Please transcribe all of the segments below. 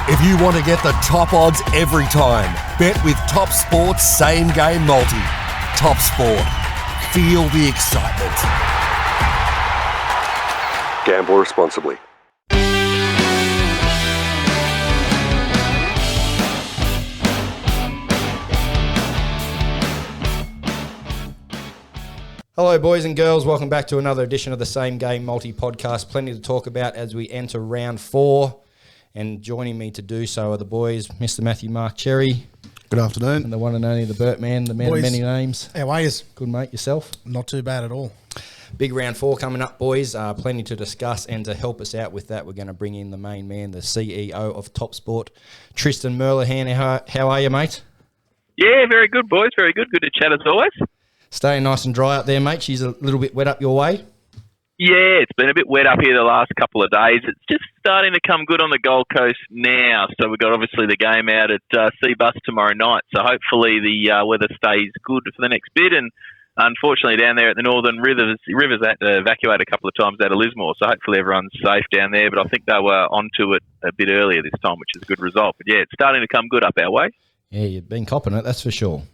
If you want to get the top odds every time, bet with Top Sport's Same Game Multi. Top Sport. Feel the excitement. Gamble responsibly. Hello, boys and girls. Welcome back to another edition of the Same Game Multi podcast. Plenty to talk about as we enter round 4. And joining me to do so are the boys, Mr. Matthew Mark Cherry. Good afternoon. And the one and only, the Burt Man, the man Boys, of many names. How are you? Good, mate. Yourself? Not too bad at all. Big round 4 coming up, boys. Plenty to discuss, and to help us out with that, we're going to bring in the main man, the CEO of Top Sport, Tristan Merlehan. How are you, mate? Yeah, very good, boys. Very good. Good to chat as always. Staying nice and dry up there, mate. She's a little bit wet up your way. Yeah, it's been a bit wet up here the last couple of days. It's just starting to come good on the Gold Coast now. So we've got obviously the game out at Seabus tomorrow night. So hopefully the weather stays good for the next bit. And unfortunately down there at the Northern Rivers had to evacuate a couple of times out of Lismore. So hopefully everyone's safe down there. But I think they were onto it a bit earlier this time, which is a good result. But yeah, it's starting to come good up our way. Yeah, you've been copping it, that's for sure.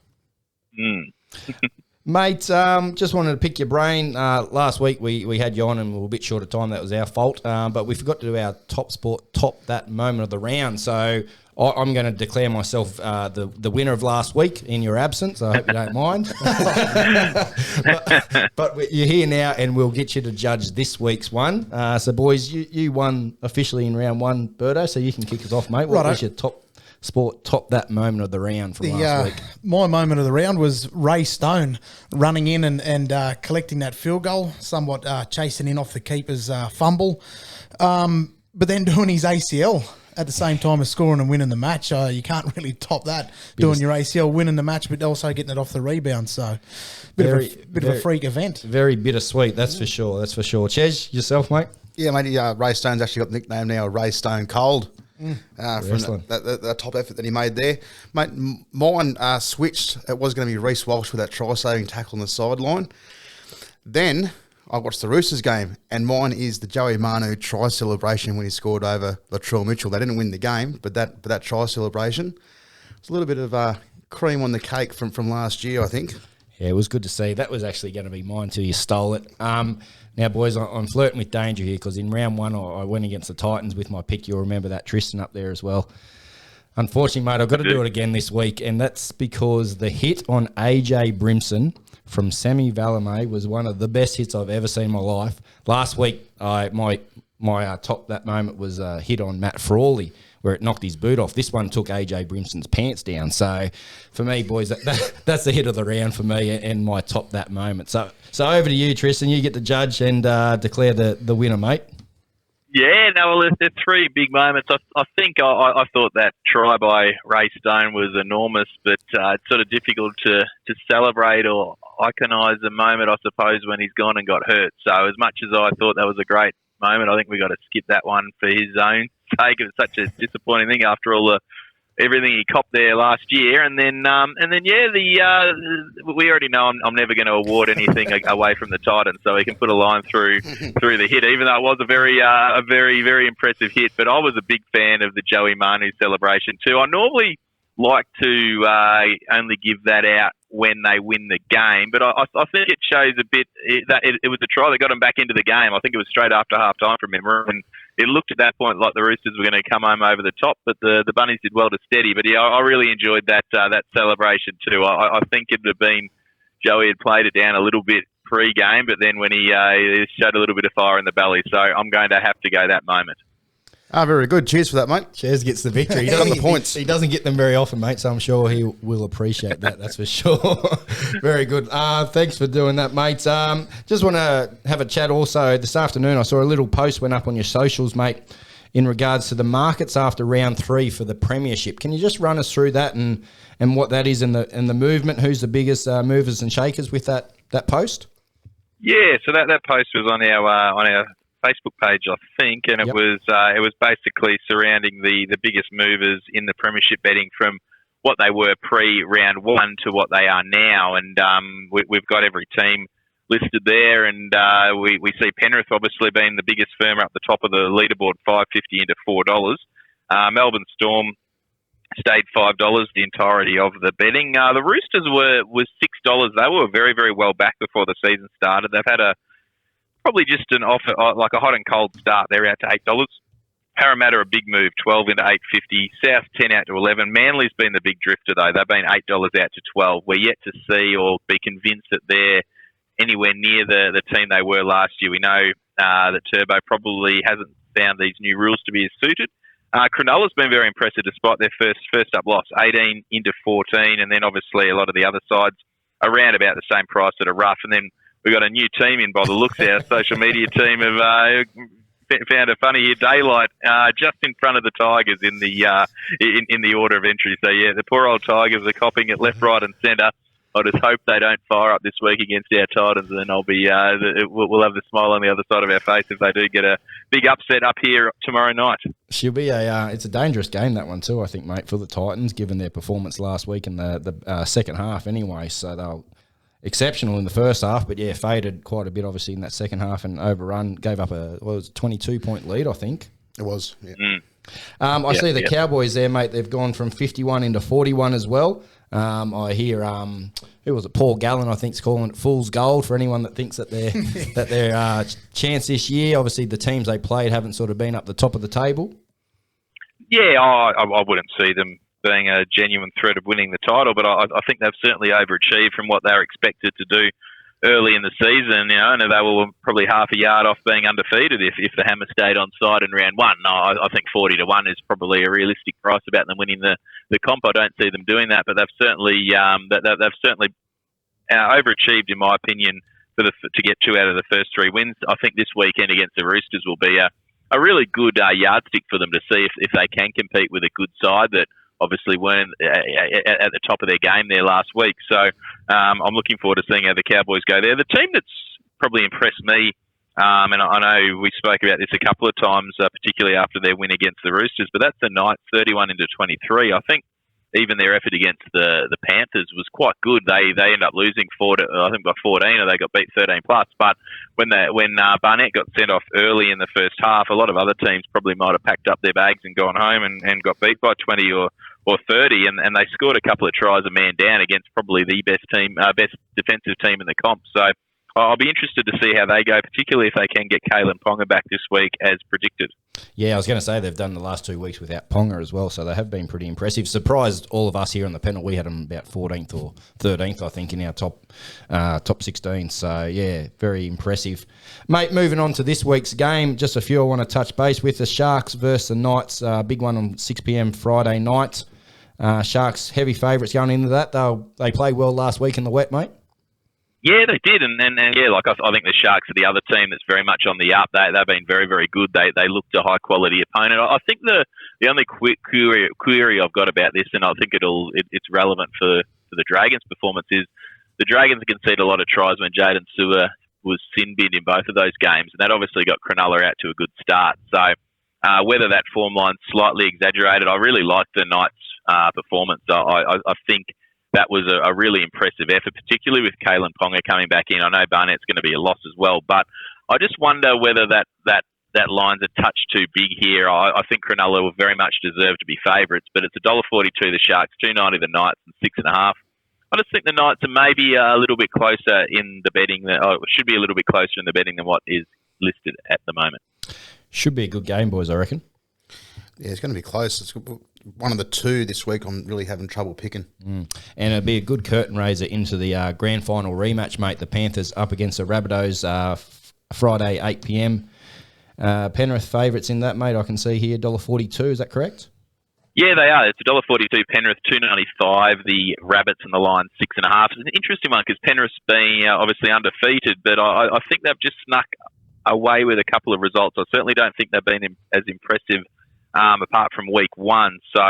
Mate, just wanted to pick your brain. Last week we had you on and we were a bit short of time. That was our fault. But we forgot to do our Top Sport Top that moment of the round. So I'm going to declare myself the winner of last week in your absence. I hope you don't mind. but you're here now and we'll get you to judge this week's one. So, boys, you won officially in round 1, Birdo, so you can kick us off, mate. What was your Top Sport Top that moment of the round from last week? My moment of the round was Ray Stone running in and collecting that field goal, somewhat chasing in off the keeper's fumble, but then doing his ACL at the same time as scoring and winning the match. You can't really top that, doing your ACL, winning the match, but also getting it off the rebound. So bit of a freak event. Very bittersweet, that's for sure. That's for sure. Ches, yourself, mate? Yeah, mate, Ray Stone's actually got the nickname now, Ray Stone Cold. From the top effort that he made there. Mate, mine switched. It was going to be Reece Walsh with that try-saving tackle on the sideline. Then I watched the Roosters game, and mine is the Joey Manu try celebration when he scored over Latrell Mitchell. They didn't win the game, but that try celebration, it's a little bit of cream on the cake from last year, I think. Yeah, it was good to see. That was actually going to be mine till you stole it. Now, boys, I'm flirting with danger here because in round 1 I went against the Titans with my pick. You'll remember that, Tristan, up there as well. Unfortunately, mate, I've got to do it again this week, and that's because the hit on AJ Brimson from Sammy Valame was one of the best hits I've ever seen in my life. Last week, my top that moment was a hit on Matt Frawley, where it knocked his boot off. This one took AJ Brimson's pants down. So for me, boys, that's the hit of the round for me and my top that moment. So over to you, Tristan. You get to judge and declare the winner, mate. Yeah, no, well, there's 3 big moments. I think I thought that try by Ray Stone was enormous, but it's sort of difficult to celebrate or iconise the moment, I suppose, when he's gone and got hurt. So as much as I thought that was a great moment, I think we got to skip that one for his own sake. It was such a disappointing thing after all everything he copped there last year, and then we already know I'm never going to award anything away from the Titans, so he can put a line through the hit, even though it was a very very impressive hit. But I was a big fan of the Joey Manu celebration too. I normally like to only give that out when they win the game, but I think it shows a bit that it was a try that got them back into the game. I think it was straight after half time from memory, and it looked at that point like the Roosters were going to come home over the top, but the Bunnies did well to steady. But yeah, I really enjoyed that celebration too. I think it would have been Joey had played it down a little bit pre-game, but then when he showed a little bit of fire in the belly, so I'm going to have to go that moment. Very good. Cheers for that, mate. Ches gets the victory. He doesn't, the points. He doesn't get them very often, mate, so I'm sure he will appreciate that. That's for sure. Very good. Thanks for doing that, mate. Just want to have a chat also. This afternoon I saw a little post went up on your socials, mate, in regards to the markets after round 3 for the premiership. Can you just run us through that and what that is in the movement? Who's the biggest movers and shakers with that post? Yeah, so that post was on our Facebook page, I think, and it was basically surrounding the biggest movers in the premiership betting from what they were pre-round 1 to what they are now, and we've got every team listed there, and we see Penrith obviously being the biggest firm up the top of the leaderboard, $5.50 into $4. Melbourne Storm stayed $5 the entirety of the betting. The Roosters was $6. They were very, very well back before the season started. They've had probably just an offer, like a hot and cold start. They're out to $8. Parramatta a big move, 12 into 8.50. South 10 out to 11. Manly's been the big drifter though. They've been $8 out to 12. We're yet to see or be convinced that they're anywhere near the team they were last year. We know that Turbo probably hasn't found these new rules to be as suited. Cronulla's been very impressive despite their first up loss, 18 into 14, and then obviously a lot of the other sides around about the same price that are rough. And then we've got a new team in by the looks. Our social media team have found a funny here, Daylight, just in front of the Tigers in the order of entry. So yeah, the poor old Tigers are copping it left, right, and centre. I just hope they don't fire up this week against our Titans, and then I'll be we'll have the smile on the other side of our face if they do get a big upset up here tomorrow night. She'll be it's a dangerous game, that one too, I think, mate, for the Titans, given their performance last week in the second half anyway. So they'll exceptional in the first half, but yeah, faded quite a bit obviously in that second half and overrun, gave up a 22-point lead, I think. It was, yeah. I see the Cowboys there, mate. They've gone from 51 into 41 as well. I hear who was it? Paul Gallen, I think, is calling it fool's gold for anyone that thinks that their chance this year. Obviously, the teams they played haven't sort of been up the top of the table. Yeah, I wouldn't see them being a genuine threat of winning the title, but I think they've certainly overachieved from what they were expected to do early in the season. You know, and they were probably half a yard off being undefeated if the hammer stayed on side in round one. No, I think 40 to 1 is probably a realistic price about them winning the comp. I don't see them doing that, but they've certainly overachieved, in my opinion, to get 2 out of the first 3 wins. I think this weekend against the Roosters will be a really good yardstick for them to see if they can compete with a good side that obviously weren't at the top of their game there last week. So I'm looking forward to seeing how the Cowboys go there. The team that's probably impressed me, and I know we spoke about this a couple of times, particularly after their win against the Roosters, but that's the Knights, 31 into 23. I think even their effort against the Panthers was quite good. They ended up losing I think by 14, or they got beat 13 plus. But when Barnett got sent off early in the first half, a lot of other teams probably might have packed up their bags and gone home and got beat by 20 or 30, and they scored a couple of tries a man down against probably the best defensive team in the comp. So I'll be interested to see how they go, particularly if they can get Kalen Ponga back this week as predicted. Yeah, I was going to say they've done the last 2 weeks without Ponga as well, so they have been pretty impressive. Surprised all of us here on the panel. We had them about 14th or 13th, I think, in our top 16. So, yeah, very impressive. Mate, moving on to this week's game, just a few I want to touch base with. The Sharks versus the Knights, big one on 6 p.m. Friday night. Sharks heavy favourites going into that. They played well last week in the wet, mate. Yeah, they did, and yeah, like I think the Sharks are the other team that's very much on the up. They've been very, very good. They looked a high quality opponent. I think the only query I've got about this, and I think it's relevant for the Dragons' performance, is the Dragons conceded a lot of tries when Jaden Sewer was sin binned in both of those games, and that obviously got Cronulla out to a good start. So whether that form line's slightly exaggerated, I really liked the Knights' performance. I think that was a really impressive effort, particularly with Kalen Ponga coming back in. I know Barnett's going to be a loss as well, but I just wonder whether that line's a touch too big here. I think Cronulla will very much deserve to be favourites, but it's $1.42 the Sharks, $2.90 the Knights, and 6.5. I just think the Knights are maybe a little bit closer in the betting. Should be a little bit closer in the betting than what is listed at the moment. Should be a good game, boys, I reckon. Yeah, it's going to be close. It's one of the two this week I'm really having trouble picking. And it'll be a good curtain raiser into the grand final rematch, mate. The Panthers up against the Rabbitohs Friday, 8 p.m. Penrith favourites in that, mate. I can see here, $1.42. Is that correct? Yeah, they are. It's $1.42 Penrith, $2.95 the Rabbits, and the line 6.5. It's an interesting one because Penrith's been obviously undefeated, but I think they've just snuck away with a couple of results. I certainly don't think they've been as impressive apart from week one. So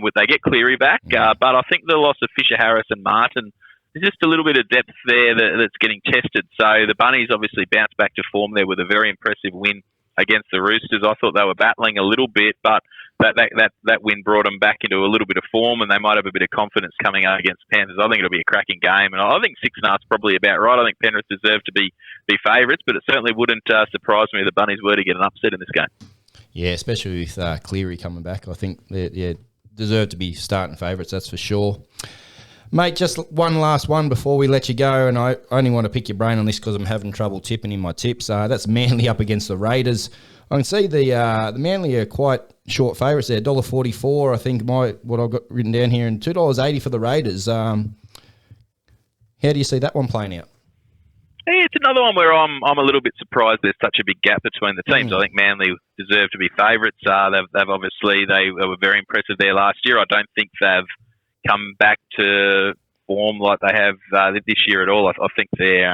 would they get Cleary back? But I think the loss of Fisher, Harris and Martin, there's just a little bit of depth there that's getting tested. So the Bunnies obviously bounced back to form there with a very impressive win against the Roosters. I thought they were battling a little bit, but that win brought them back into a little bit of form, and they might have a bit of confidence coming out against Panthers. I think it'll be a cracking game, and I think 6.5 is probably about right. I think Penrith deserve to be favourites, but it certainly wouldn't surprise me if the Bunnies were to get an upset in this game. Yeah, especially with Cleary coming back. I think they deserve to be starting favourites, that's for sure. Mate, just one last one before we let you go, and I only want to pick your brain on this because I'm having trouble tipping in my tips. That's Manly up against the Raiders. I can see the Manly are quite short favourites there, $1.44, I think, what I've got written down here, and $2.80 for the Raiders. How do you see that one playing out? Yeah, it's another one where I'm a little bit surprised there's such a big gap between the teams. I think Manly deserve to be favourites. They've obviously, they were very impressive there last year. I don't think they've come back to form like they have this year at all. I think they're,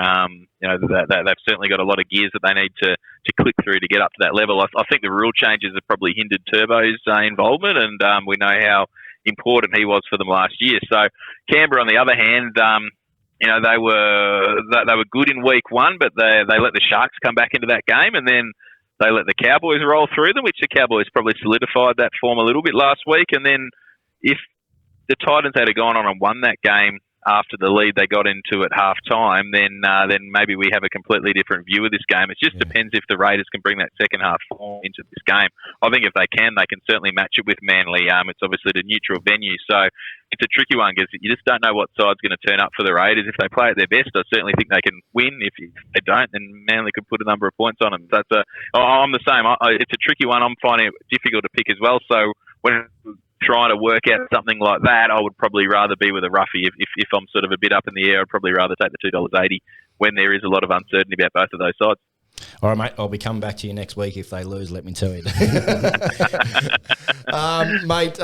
they've certainly got a lot of gears that they need to click through to get up to that level. I think the rule changes have probably hindered Turbo's involvement, and we know how important he was for them last year. So Canberra, on the other hand, they were good in week one, but they let the Sharks come back into that game, and then they let the Cowboys roll through them, which the Cowboys probably solidified that form a little bit last week. And then if the Titans had gone on and won that game after the lead they got into at half time, then maybe we have a completely different view of this game. It just depends if the Raiders can bring that second half form into this game. I think if they can certainly match it with Manly. It's obviously the neutral venue, so it's a tricky one because you just don't know what side's going to turn up for the Raiders. If they play at their best, I certainly think they can win. If they don't, then Manly could put a number of points on them. So I'm the same. It's a tricky one. I'm finding it difficult to pick as well. So when trying to work out something like that, I would probably rather be with a roughie. If I'm sort of a bit up in the air, I'd probably rather take the $2.80 when there is a lot of uncertainty about both of those sides. All right, mate, I'll be coming back to you next week if they lose, let me tell you. Mate,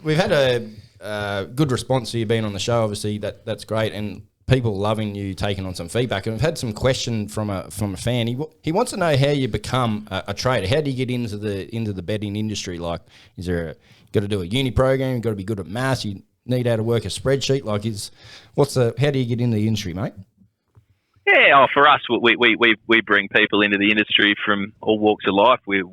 we've had a good response to you being on the show. Obviously, that's great, and people loving you taking on some feedback. And we've had some question from a fan. He wants to know how you become a trader. How do you get into the betting industry? Like, is there got to do a uni program? You got to be good at maths. You need how to work a spreadsheet. Like, how do you get into the industry, mate? Yeah, for us, we bring people into the industry from all walks of life. We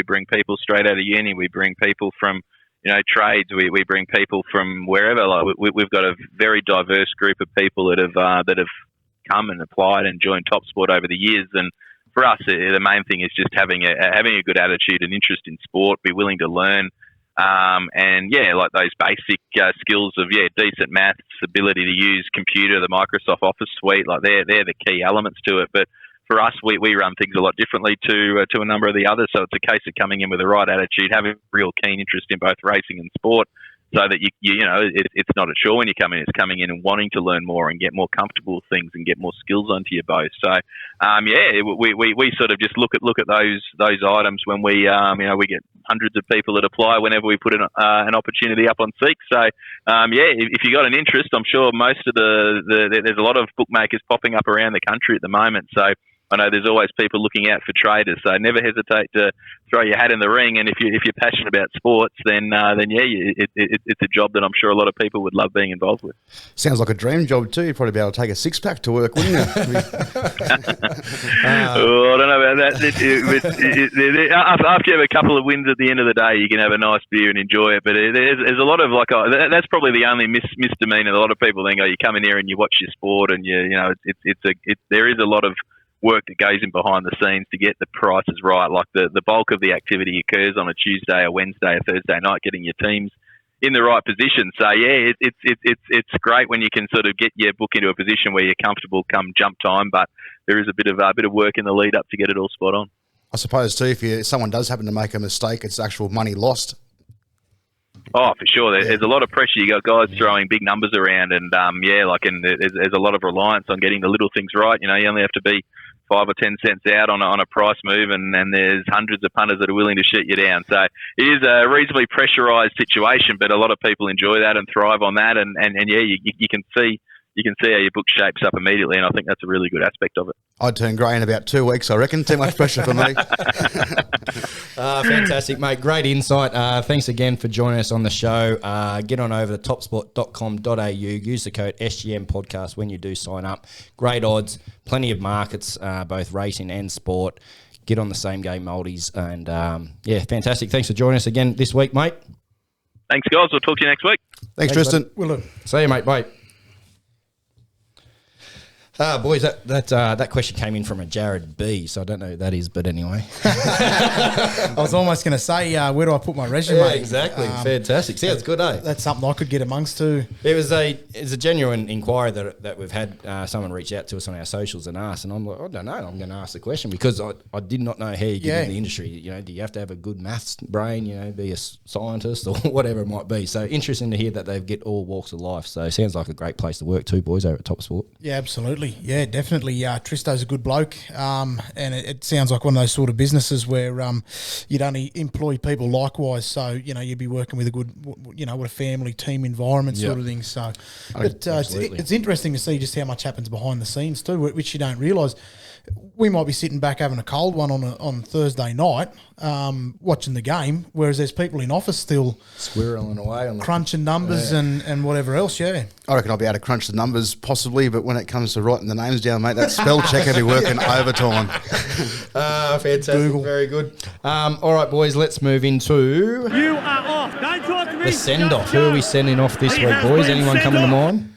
bring people straight out of uni. We bring people from trades. We bring people from wherever. Like we've got a very diverse group of people that have come and applied and joined Top Sport over the years. And for us, the main thing is just having a good attitude and interest in sport. Be willing to learn. Like those basic skills of decent maths, ability to use computer, the Microsoft Office suite, like they're the key elements to it. But for us, we run things a lot differently to a number of the others. So it's a case of coming in with the right attitude, having a real keen interest in both racing and sport, so that it's not a chore when you come in. It's coming in and wanting to learn more and get more comfortable with things and get more skills onto your boat. So we sort of just look at those items when we get hundreds of people that apply whenever we put an opportunity up on Seek. So if you got an interest, I'm sure most of there's a lot of bookmakers popping up around the country at the moment. So I know there's always people looking out for traders, so never hesitate to throw your hat in the ring. And if you're passionate about sports, then it's a job that I'm sure a lot of people would love being involved with. Sounds like a dream job too. You'd probably be able to take a six-pack to work, wouldn't you? I don't know about that. After you have a couple of wins at the end of the day, you can have a nice beer and enjoy it. But there's a lot of that's probably the only misdemeanor. A lot of people think, you come in here and you watch your sport, and there is a lot of work that goes in behind the scenes to get the prices right. Like the bulk of the activity occurs on a Tuesday, a Wednesday, a Thursday night, getting your teams in the right position. So it's great when you can sort of get your book into a position where you're comfortable come jump time, but there is a bit of work in the lead up to get it all spot on. I suppose too, if someone does happen to make a mistake, it's actual money lost. Oh, for sure. There's a lot of pressure. You got guys throwing big numbers around, and there's a lot of reliance on getting the little things right. You only have to be 5 or 10 cents out on a price move, and there's hundreds of punters that are willing to shut you down. So it is a reasonably pressurised situation, but a lot of people enjoy that and thrive on that. You can see how your book shapes up immediately, and I think that's a really good aspect of it. I'd turn grey in about 2 weeks, I reckon. Too much pressure for me. Fantastic, mate. Great insight. Thanks again for joining us on the show. Get on over to topsport.com.au. Use the code SGM Podcast when you do sign up. Great odds, plenty of markets, both racing and sport. Get on the same game multis. And, fantastic. Thanks for joining us again this week, mate. Thanks, guys. We'll talk to you next week. Thanks Tristan. Will do. See you, mate. Bye. Boys, that question came in from a Jared B, so I don't know who that is, but anyway. I was almost going to say, where do I put my resume? Yeah, exactly. Fantastic. Sounds good, eh? That's something I could get amongst too. It's a genuine inquiry that we've had someone reach out to us on our socials and ask, and I'm like, I don't know. I'm going to ask the question because I did not know how you get in the industry. You know, do you have to have a good maths brain? You know, be a scientist or whatever it might be. So interesting to hear that they get all walks of life. So sounds like a great place to work too, boys, over at Top Sport. Yeah, absolutely. Yeah, definitely. Tristo's a good bloke, and it sounds like one of those sort of businesses where you'd only employ people likewise. So you'd be working with a good, what a family team environment sort of thing. So, but it's interesting to see just how much happens behind the scenes too, which you don't realise. We might be sitting back having a cold one on Thursday night, watching the game, whereas there's people in office still squirreling away on crunching numbers and whatever else. Yeah, I reckon I'll be able to crunch the numbers possibly, but when it comes to writing the names down, mate, that spell checker be working overtime. Fantastic, Google. Very good. All right, boys, let's move into you are off. Don't talk to me. The send off. Who are we sending off this week, boys? Anyone coming to mind?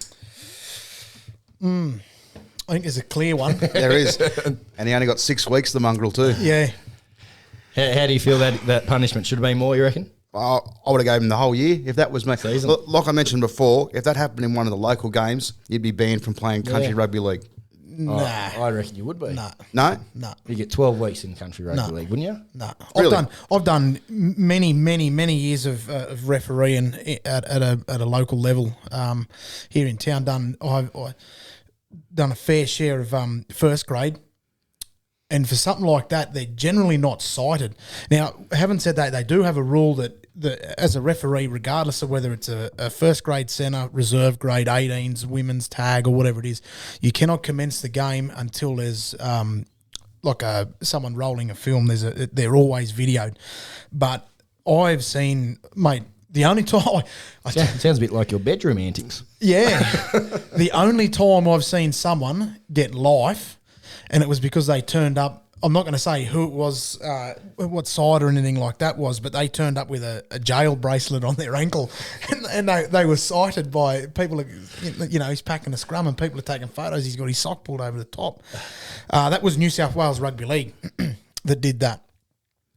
I think there's a clear one. There is. And he only got 6 weeks, the mongrel, too. Yeah. How do you feel that punishment should have been more, you reckon? I would have gave him the whole year if that was me. Season. Like I mentioned before, if that happened in one of the local games, you'd be banned from playing country rugby league. Nah. I reckon you would be. Nah. No? Nah. You get 12 weeks in country rugby league, wouldn't you? No, Really? I've done many years of refereeing at a local level here in town. I've done a fair share of first grade, and for something like that, they're generally not cited. Now, having said that, they do have a rule that as a referee, regardless of whether it's a first grade centre, reserve grade 18s, women's tag, or whatever it is, you cannot commence the game until there's someone rolling a film. They're always videoed. But I've seen, mate, the only time Sounds a bit like your bedroom antics. yeah, the only time I've seen someone get life, and it was because they turned up. I'm not going to say who it was, what side or anything like that was, but they turned up with a jail bracelet on their ankle, and they were cited by people. He's packing a scrum, and people are taking photos. He's got his sock pulled over the top. That was New South Wales Rugby League that did that,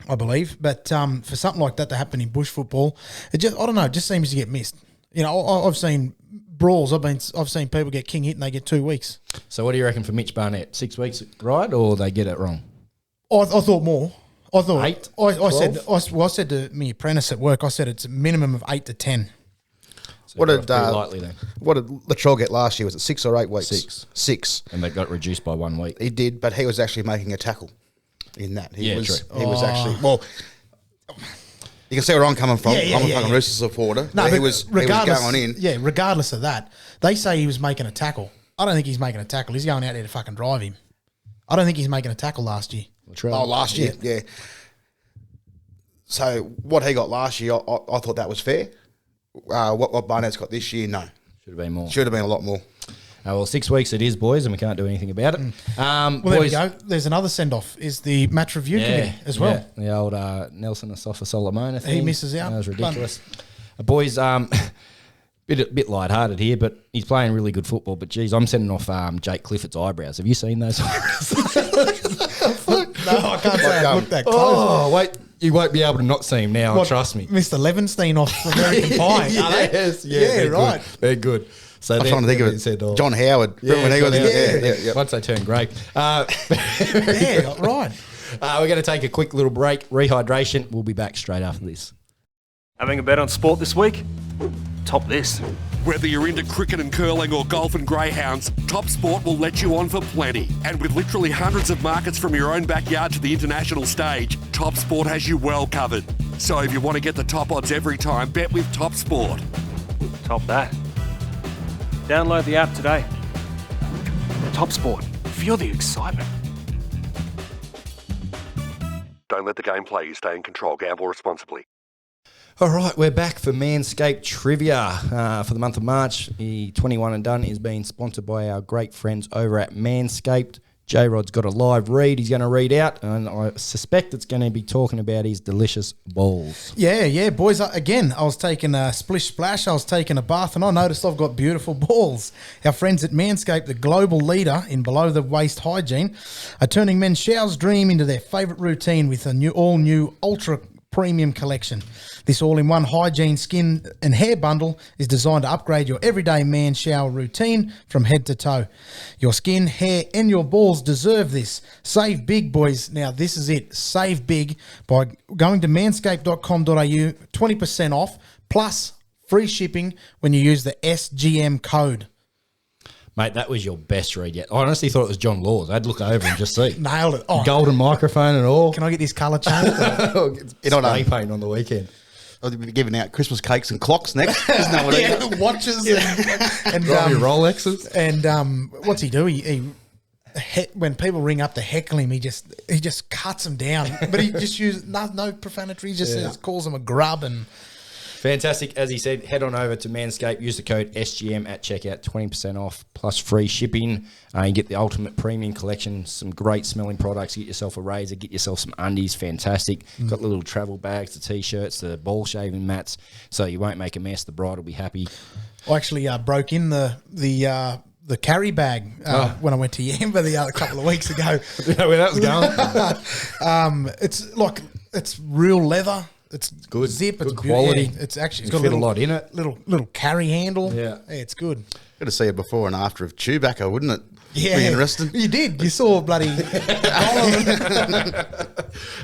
I believe. But for something like that to happen in bush football, it just seems to get missed. I've seen brawls. I've seen people get king hit and they get 2 weeks. So what do you reckon for Mitch Barnett? 6 weeks, right, or they get it wrong? I thought more. I thought 8, I said to my apprentice at work, I said it's a minimum of 8 to 10. So What did lightly then? what did Latrell get last year? Was it 6 or 8 weeks? 6. 6. And they got reduced by 1 week. He did, but he was actually making a tackle in that. He was actually you can see where I'm coming from. I'm a fucking Roosters supporter. No, he was going in. Yeah, regardless of that, they say he was making a tackle. I don't think he's making a tackle. He's going out there to fucking drive him. I don't think he's making a tackle last year. Last year, yeah. So what he got last year, I thought that was fair. What Barnett's got this year, no. Should have been more. Should have been a lot more. Well, 6 weeks it is, boys, and we can't do anything about it. Well, there we go. There's another send-off, is the match review committee as well. Yeah. The old Nelson Asafa Solomona thing. He misses out. That was ridiculous. Boys, bit lighthearted here, but he's playing really good football. But, geez, I'm sending off Jake Clifford's eyebrows. Have you seen those eyebrows? No, I can't say I looked that close. Oh, wait. You won't be able to not see him now, trust me. Mr. Levenstein off American Pie. Yes, they're right. They're good. So I'm trying to think of it. John Howard. When he was once they turn grey. Yeah, right. We're going to take a quick little break. Rehydration. We'll be back straight after this. Having a bet on sport this week? Top this. Whether you're into cricket and curling or golf and greyhounds, Top Sport will let you on for plenty. And with literally hundreds of markets from your own backyard to the international stage, Top Sport has you well covered. So if you want to get the top odds every time, bet with Top Sport. Top that. Download the app today. Top Sport. Feel the excitement. Don't let the game play you. Stay in control. Gamble responsibly. All right, we're back for Manscaped Trivia for the month of March. The 21 and Done is being sponsored by our great friends over at Manscaped. J-Rod's got a live read he's going to read out, and I suspect it's going to be talking about his delicious balls. Yeah, boys. Again, I was taking a splish splash. I was taking a bath, and I noticed I've got beautiful balls. Our friends at Manscaped, the global leader in below-the-waist hygiene, are turning men's showers dream into their favourite routine with a all-new Ultra Premium collection. This all-in-one hygiene, skin and hair bundle is designed to upgrade your everyday man shower routine from head to toe. Your skin, hair and your balls deserve this. Save big, boys. Now, this is it. Save big by going to manscaped.com.au, 20% off, plus free shipping when you use the SGM code. Mate, that was your best read yet. I honestly thought it was John Laws. I'd look over and just see. Nailed it. Oh, Golden microphone and all. can I get this colour changed? Spray paint on the weekend. I'll be giving out Christmas cakes and clocks next. Isn't that what it is? Watches and Robbie Rolexes. And what's he do? When people ring up to heckle him, he just cuts them down. But he just uses no profanity. He just calls them a grub and. Fantastic. As he said, head on over to Manscaped. Use the code SGM at checkout. 20% off plus free shipping. You get the Ultimate Premium Collection. Some great smelling products. Get yourself a razor. Get yourself some undies. Fantastic. Got the little travel bags, the T-shirts, the ball shaving mats. So you won't make a mess. The bride will be happy. I actually broke in the carry bag when I went to Yamba the other couple of weeks ago. You know where that was going? It's real leather. It's good. Zip. Good it's quality. Yeah, it's actually You got fit a lot in it. Little carry handle. Yeah. It's good. Good to see it before and after of Chewbacca, wouldn't it? Yeah, Be interesting. You did. You saw bloody.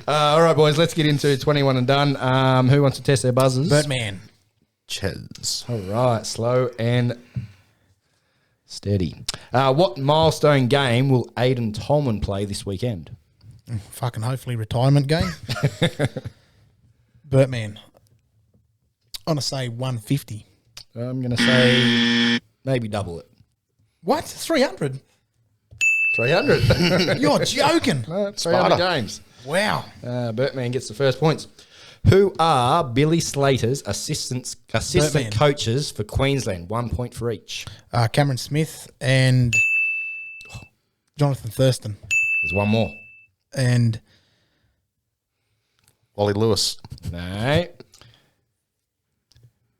All right, boys. Let's get into 21 and done. Who wants to test their buzzers? Birdman. Ches. All right. Slow and steady. What milestone game will Aidan Tolman play this weekend? Fucking hopefully retirement game. Birdman. I'm going to say 150. I'm going to say maybe double it. What? 300? 300. You're joking. 300 games. Wow. Bertman gets the first points. Who are Billy Slater's assistant Bertman. coaches for Queensland? 1 point for each. Cameron Smith and Jonathan Thurston. There's one more. And Wally Lewis. No.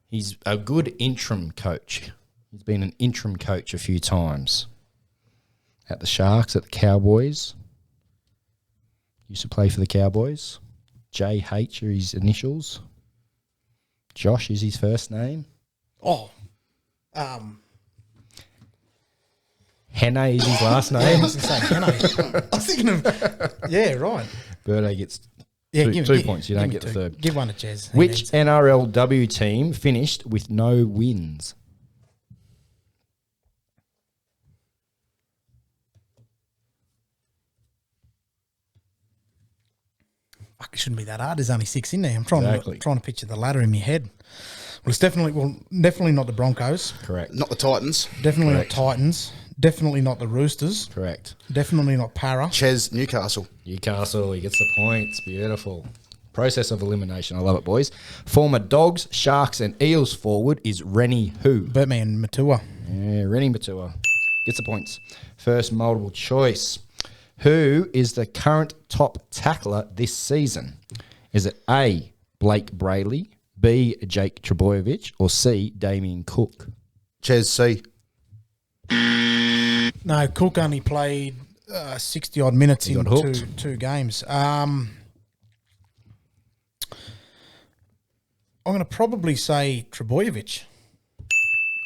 He's a good interim coach. He's been an interim coach a few times. At the Sharks, at the Cowboys. Used to play for the Cowboys. JH are his initials. Josh is his first name. Henne is his last I name. was going to say Henne. I was thinking of, yeah, right. Birdo gets Yeah, two points. You don't give get me the two. third. Give one to Jez. He Which needs it. NRLW team finished with no wins? Fuck, it shouldn't be that hard. There's only 6 in there. I'm trying Exactly. to picture the ladder in my head. Well, it's definitely not the Broncos. Correct. Not the Titans. Definitely Correct. not Titans. Definitely not the Roosters. Correct. Definitely not Para. Ches, Newcastle. Newcastle, he gets the points. Beautiful. Process of elimination. I love it, boys. Former Dogs, Sharks, and Eels forward is Rennie who? Birdman Matua. Yeah, Rennie Matua gets the points. First multiple choice. Who is the current top tackler this season? Is it A, Blake Brayley, B, Jake Trebojevic, or C, Damien Cook? Ches, C. No, Cook only played 60-odd minutes He in got hooked. two games. I'm going to probably say Trebojevic.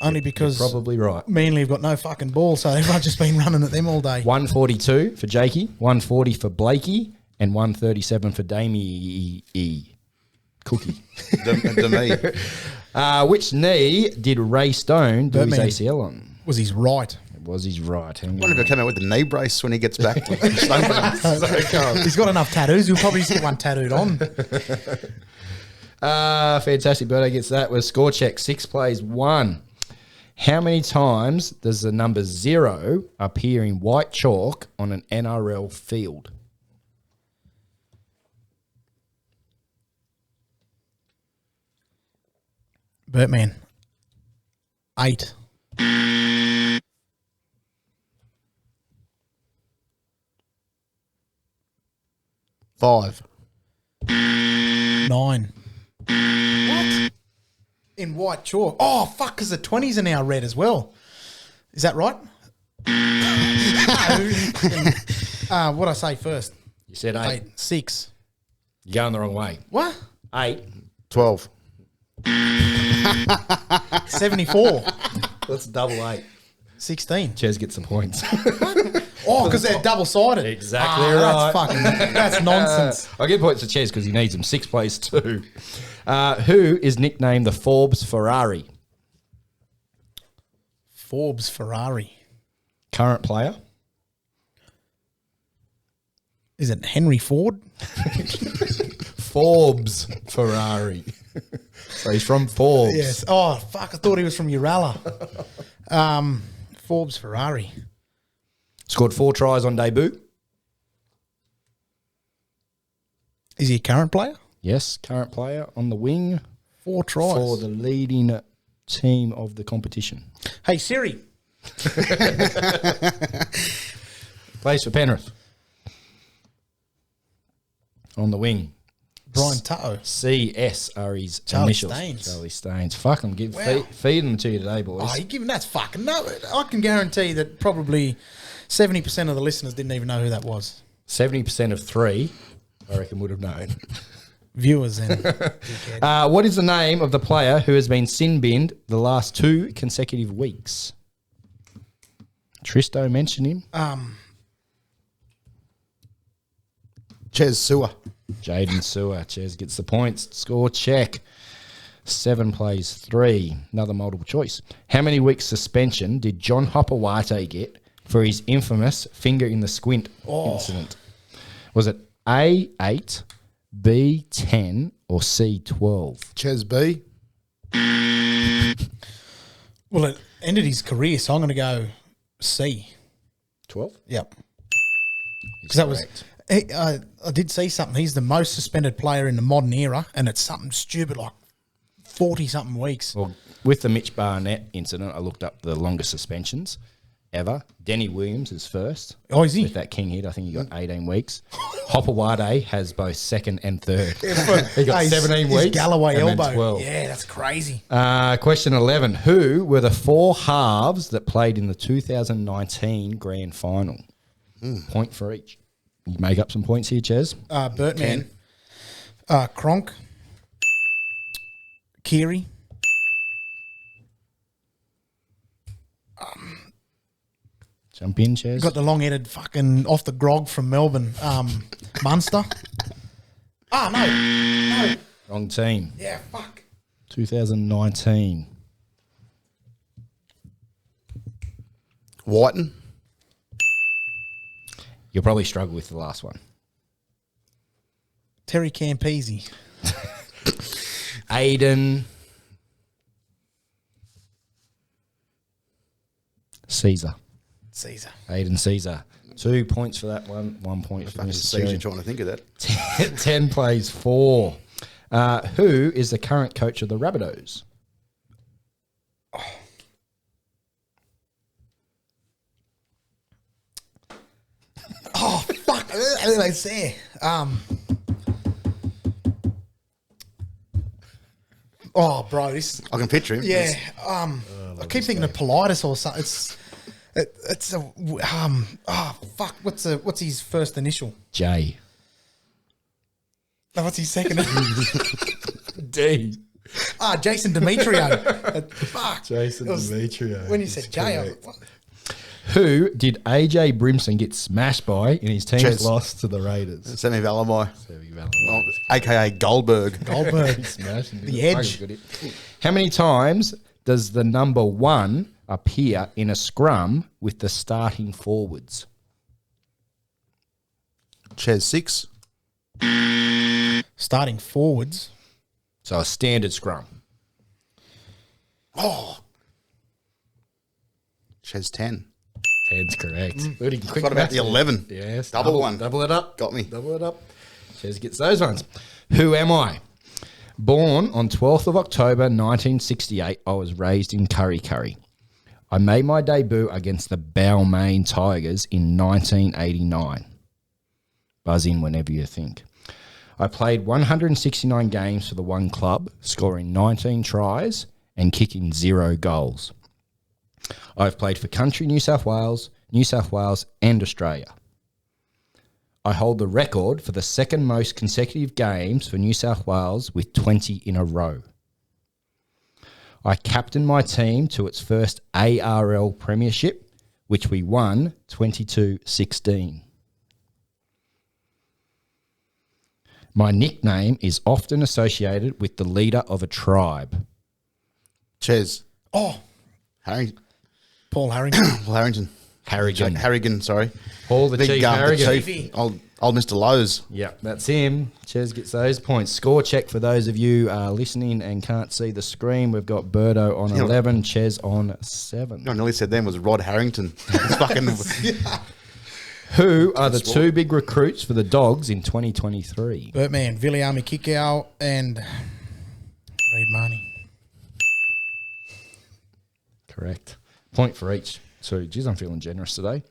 Only because Probably right. Manly have got no fucking ball, so everyone's just been running at them all day. 142 for Jakey, 140 for Blakey, and 137 for Damie Cookie. To me. Which knee did Ray Stone do his Birdman. ACL on? Was his right. It was his right. Hang I on. wonder if he'll come out with the knee brace when he gets back. He's got enough tattoos. He'll probably just get one tattooed on. Fantastic. Birdo gets that. With score check, 6 plays, 1. How many times does the number 0 appear in white chalk on an NRL field? Birdman. 8. 5. 9. What? In white chalk. Oh, fuck, because the 20s are now red as well. Is that right? What'd I say first? You said 8. 6. You're going the wrong way. What? 8. 12. 74. That's double 8. 16. Ches gets some points. Oh, because they're double-sided. Exactly right. That's nonsense. I get points for Ches because he needs them. 6 plays 2. Who is nicknamed the Forbes Ferrari? Forbes Ferrari. Current player? Is it Henry Ford? Forbes Ferrari. So he's from Forbes. Yes. Oh, fuck, I thought he was from Uralla. Forbes Ferrari. Scored 4 tries on debut. Is he a current player? Yes, current player on the wing 4 tries. for the leading team of the competition. Hey, Siri. Plays for Penrith. On the wing. Brian Tutto. CS are his Charlie initials. Staines. Charlie Staines. Fuck, I'm Wow. feeding them to you today, boys. Oh, you're giving that's fucking no. I can guarantee that probably 70% of the listeners didn't even know who that was. 70% of 3, I reckon, would have known. Viewers and What is the name of the player who has been sin-binned the last 2 consecutive weeks? Tristo mentioned him. Ches Sewer. Jaden Sewer. Ches gets the points. Score check. 7 plays 3. Another multiple choice. How many weeks suspension did John Hopewate get for his infamous finger in the squint incident? Was it A, 8, B, 10, or C, 12? Ches B. well, it ended his career, so I'm going to go C. 12? Yep. Because that was. I did see something. He's the most suspended player in the modern era, and it's something stupid like 40-something weeks. Well, with the Mitch Barnett incident, I looked up the longest suspensions ever. Denny Williams is first. Oh, is he? With that king hit, I think he got 18 weeks. Hopewade has both second and third. He got 17 his weeks. Galloway and then elbow. 12. Yeah, that's crazy. Question 11. Who were the 4 halves that played in the 2019 grand final? Point for each. You make up some points here, Ches. Bertman. Cronk. Keary. Jump in, Ches. Got the long-headed fucking off the grog from Melbourne. Munster. No. Wrong team. Yeah, fuck. 2019. Whiten. You'll probably struggle with the last one. Terry Campese. Aiden Caesar. Aiden Caesar. 2 points for that one. 1 point for Fucking Mr. Caesar Cherry. trying to think of that. 10 plays 4. Who is the current coach of the Rabbitohs? Oh, fuck. I say. Oh, bro, this. I can picture him. Yeah. I keep thinking of Politis or something. It's a. Oh, fuck. What's his first initial? J. No, what's his second? D. Jason Demetrio. Fuck. Jason It was- Demetrio. When you said J, I was like, what? Who did AJ Brimson get smashed by in his team's Ches. loss to the Raiders? Semi Valamai. AKA Goldberg. Goldberg. Smashed him. The edge. Fucking good hit. How many times does the number 1 appear in a scrum with the starting forwards? Ches 6. Starting forwards. So a standard scrum. Ches 10. 10's correct. Quick What about maths the there. 11? Yes. Double one. Double it up. Got me. Double it up. Ches gets those ones. Who am I? Born on 12th of October 1968, I was raised in Kurri Kurri. I made my debut against the Balmain Tigers in 1989. Buzz in whenever you think. I played 169 games for the one club, scoring 19 tries and kicking 0 goals. I've played for Country New South Wales and Australia. I hold the record for the second most consecutive games for New South Wales with 20 in a row. I captained my team to its first ARL premiership, which we won 22-16. My nickname is often associated with the leader of a tribe. Ches. Oh, Paul Harrington. Paul Harrington. Harrigan, sorry. Paul the Chief Harrigan. Chief. Old Mr. Lowe's. Yep, that's him. Ches gets those points. Score check for those of you listening and can't see the screen. We've got Birdo on 11, Ches on 7. I nearly said then was Rod Harrington. It's fucking... Who are the two big recruits for the Dogs in 2023? Bertman, Viliami Kikau, and Reid Marnie. Correct. Point for each. So, geez, I'm feeling generous today.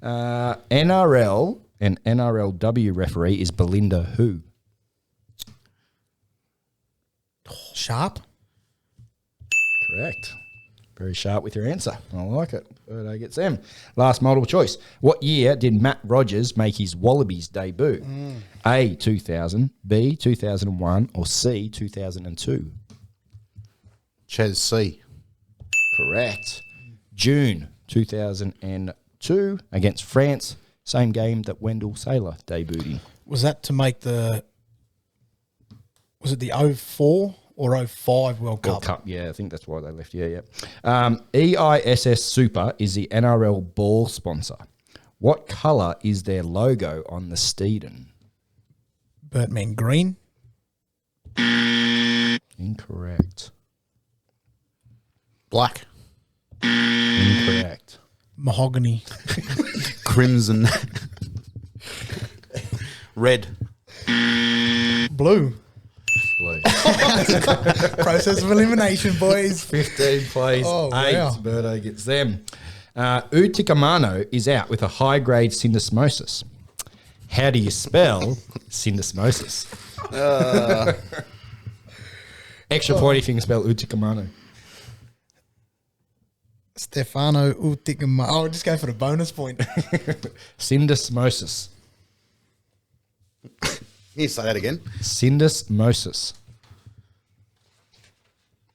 NRL and NRLW referee is Belinda who? Sharp. Correct. Very sharp with your answer. I like it. Birdo gets them. Last multiple choice. What year did Matt Rogers make his Wallabies debut? A, 2000, B, 2001, or C, 2002? Ches C. Correct. June 2002 against France. Same game that Wendell Saylor debuted in. Was that to make the... Was it the 04 or 05 World Cup? World Cup, yeah. I think that's why they left. Yeah. EISS Super is the NRL ball sponsor. What colour is their logo on the Steeden? Bertman green. Incorrect. Black. Incorrect. Mahogany. Crimson. Red. Blue. Blue. Process of elimination, boys. 15 plays, 8. Wow. Birdo gets them. Utikamano is out with a high-grade syndesmosis. How do you spell syndesmosis? Extra point if you can spell Utikamano. Stefano Utikamano. Oh, just go for the bonus point. Syndesmosis. Can you say that again? Syndesmosis.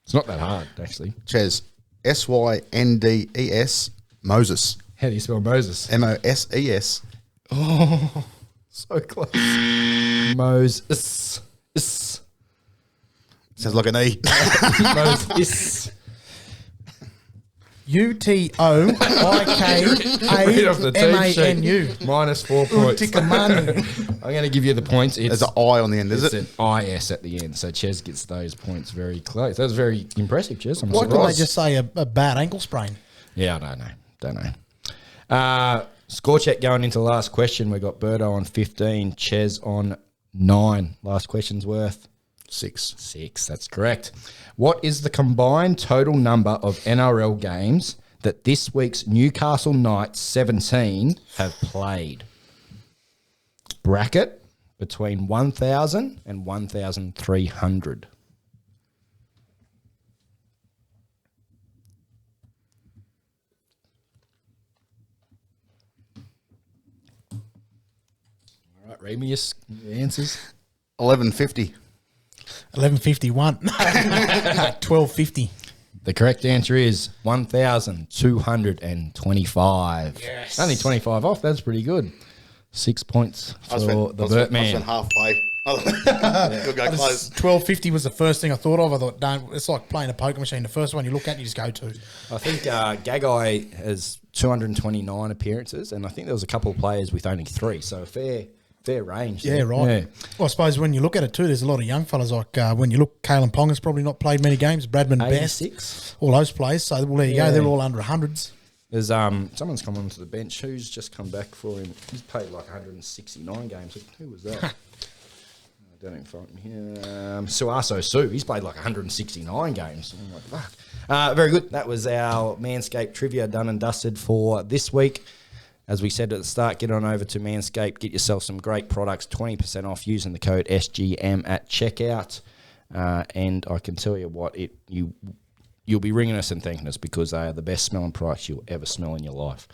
It's not that hard, actually. Ches. SYNDES. Moses. How do you spell Moses? MOSES. Oh, so close. Moses. Sounds like an E. Moses. UTOIKAMANU. Minus 4 points. Utikamano. I'm going to give you the points. There's an I on the end, is It's it? an IS at the end. So Ches gets those points very close. That was very impressive, Ches. I'm Why couldn't they surprised. just say a bad ankle sprain? Yeah, I don't know. Score check going into the last question. We got Birdo on 15, Ches on 9. Last question's worth 6. That's correct. What is the combined total number of NRL games that this week's Newcastle Knights 17 have played? Bracket between 1,000 and 1,300. All right, read me your answers. 1150. 1151. 1250. The correct answer is 1,225. Yes. Only 25 off. That's pretty good. 6 points for the Burt man. I spent halfway. Good go close. 1250 was the first thing I thought of. I thought, don't. It's like playing a poker machine. The first one you look at, you just go to. I think Gagai has 229 appearances, and I think there was a couple of players with only 3, so a fair range. Yeah, there. right. Yeah. Well, I suppose when you look at it too, there's a lot of young fellas like when you look, Kalen Ponga's probably not played many games. Bradman Best, 86. all those players. So well, there you go. They're all under hundreds. There's someone's come onto the bench who's just come back for him. He's played like 169 games. Who was that? I don't even find him here. Suaso Su. He's played like 169 games. I'm like, fuck. Very good. That was our Manscaped trivia done and dusted for this week. As we said at the start, get on over to Manscaped, get yourself some great products, 20% off using the code SGM at checkout. And I can tell you what, you'll be ringing us and thanking us because they are the best smelling products you'll ever smell in your life.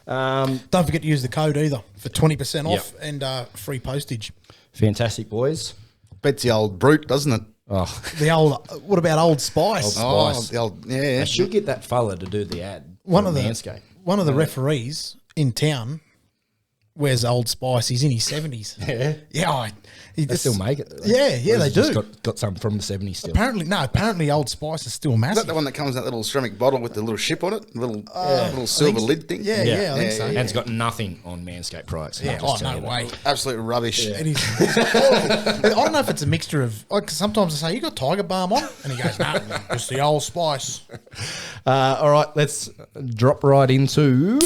Don't forget to use the code either for 20% off and free postage. Fantastic, boys. Beats the old brute, doesn't it? Oh, The old, what about Old Spice? Oh, Spice. the old, yeah. I should get that fella to do the ad. One for of the Manscaped. One of the referees in town wears Old Spice. He's in his 70s. Yeah. Yeah. They still make it. Yeah, they Just do. got some from the 70s still. Apparently Old Spice is still Is massive. that the one that comes in that little ceramic bottle with the little ship on it? The little silver lid thing? Yeah, I think so. And it's got nothing on Manscaped products. Yeah, I'll just tell no you that. way. Absolute rubbish. And it's horrible. I don't know if it's a mixture of. Like, sometimes I say, "You got Tiger Balm on?" And he goes, "No, just the Old Spice." All right, let's drop right into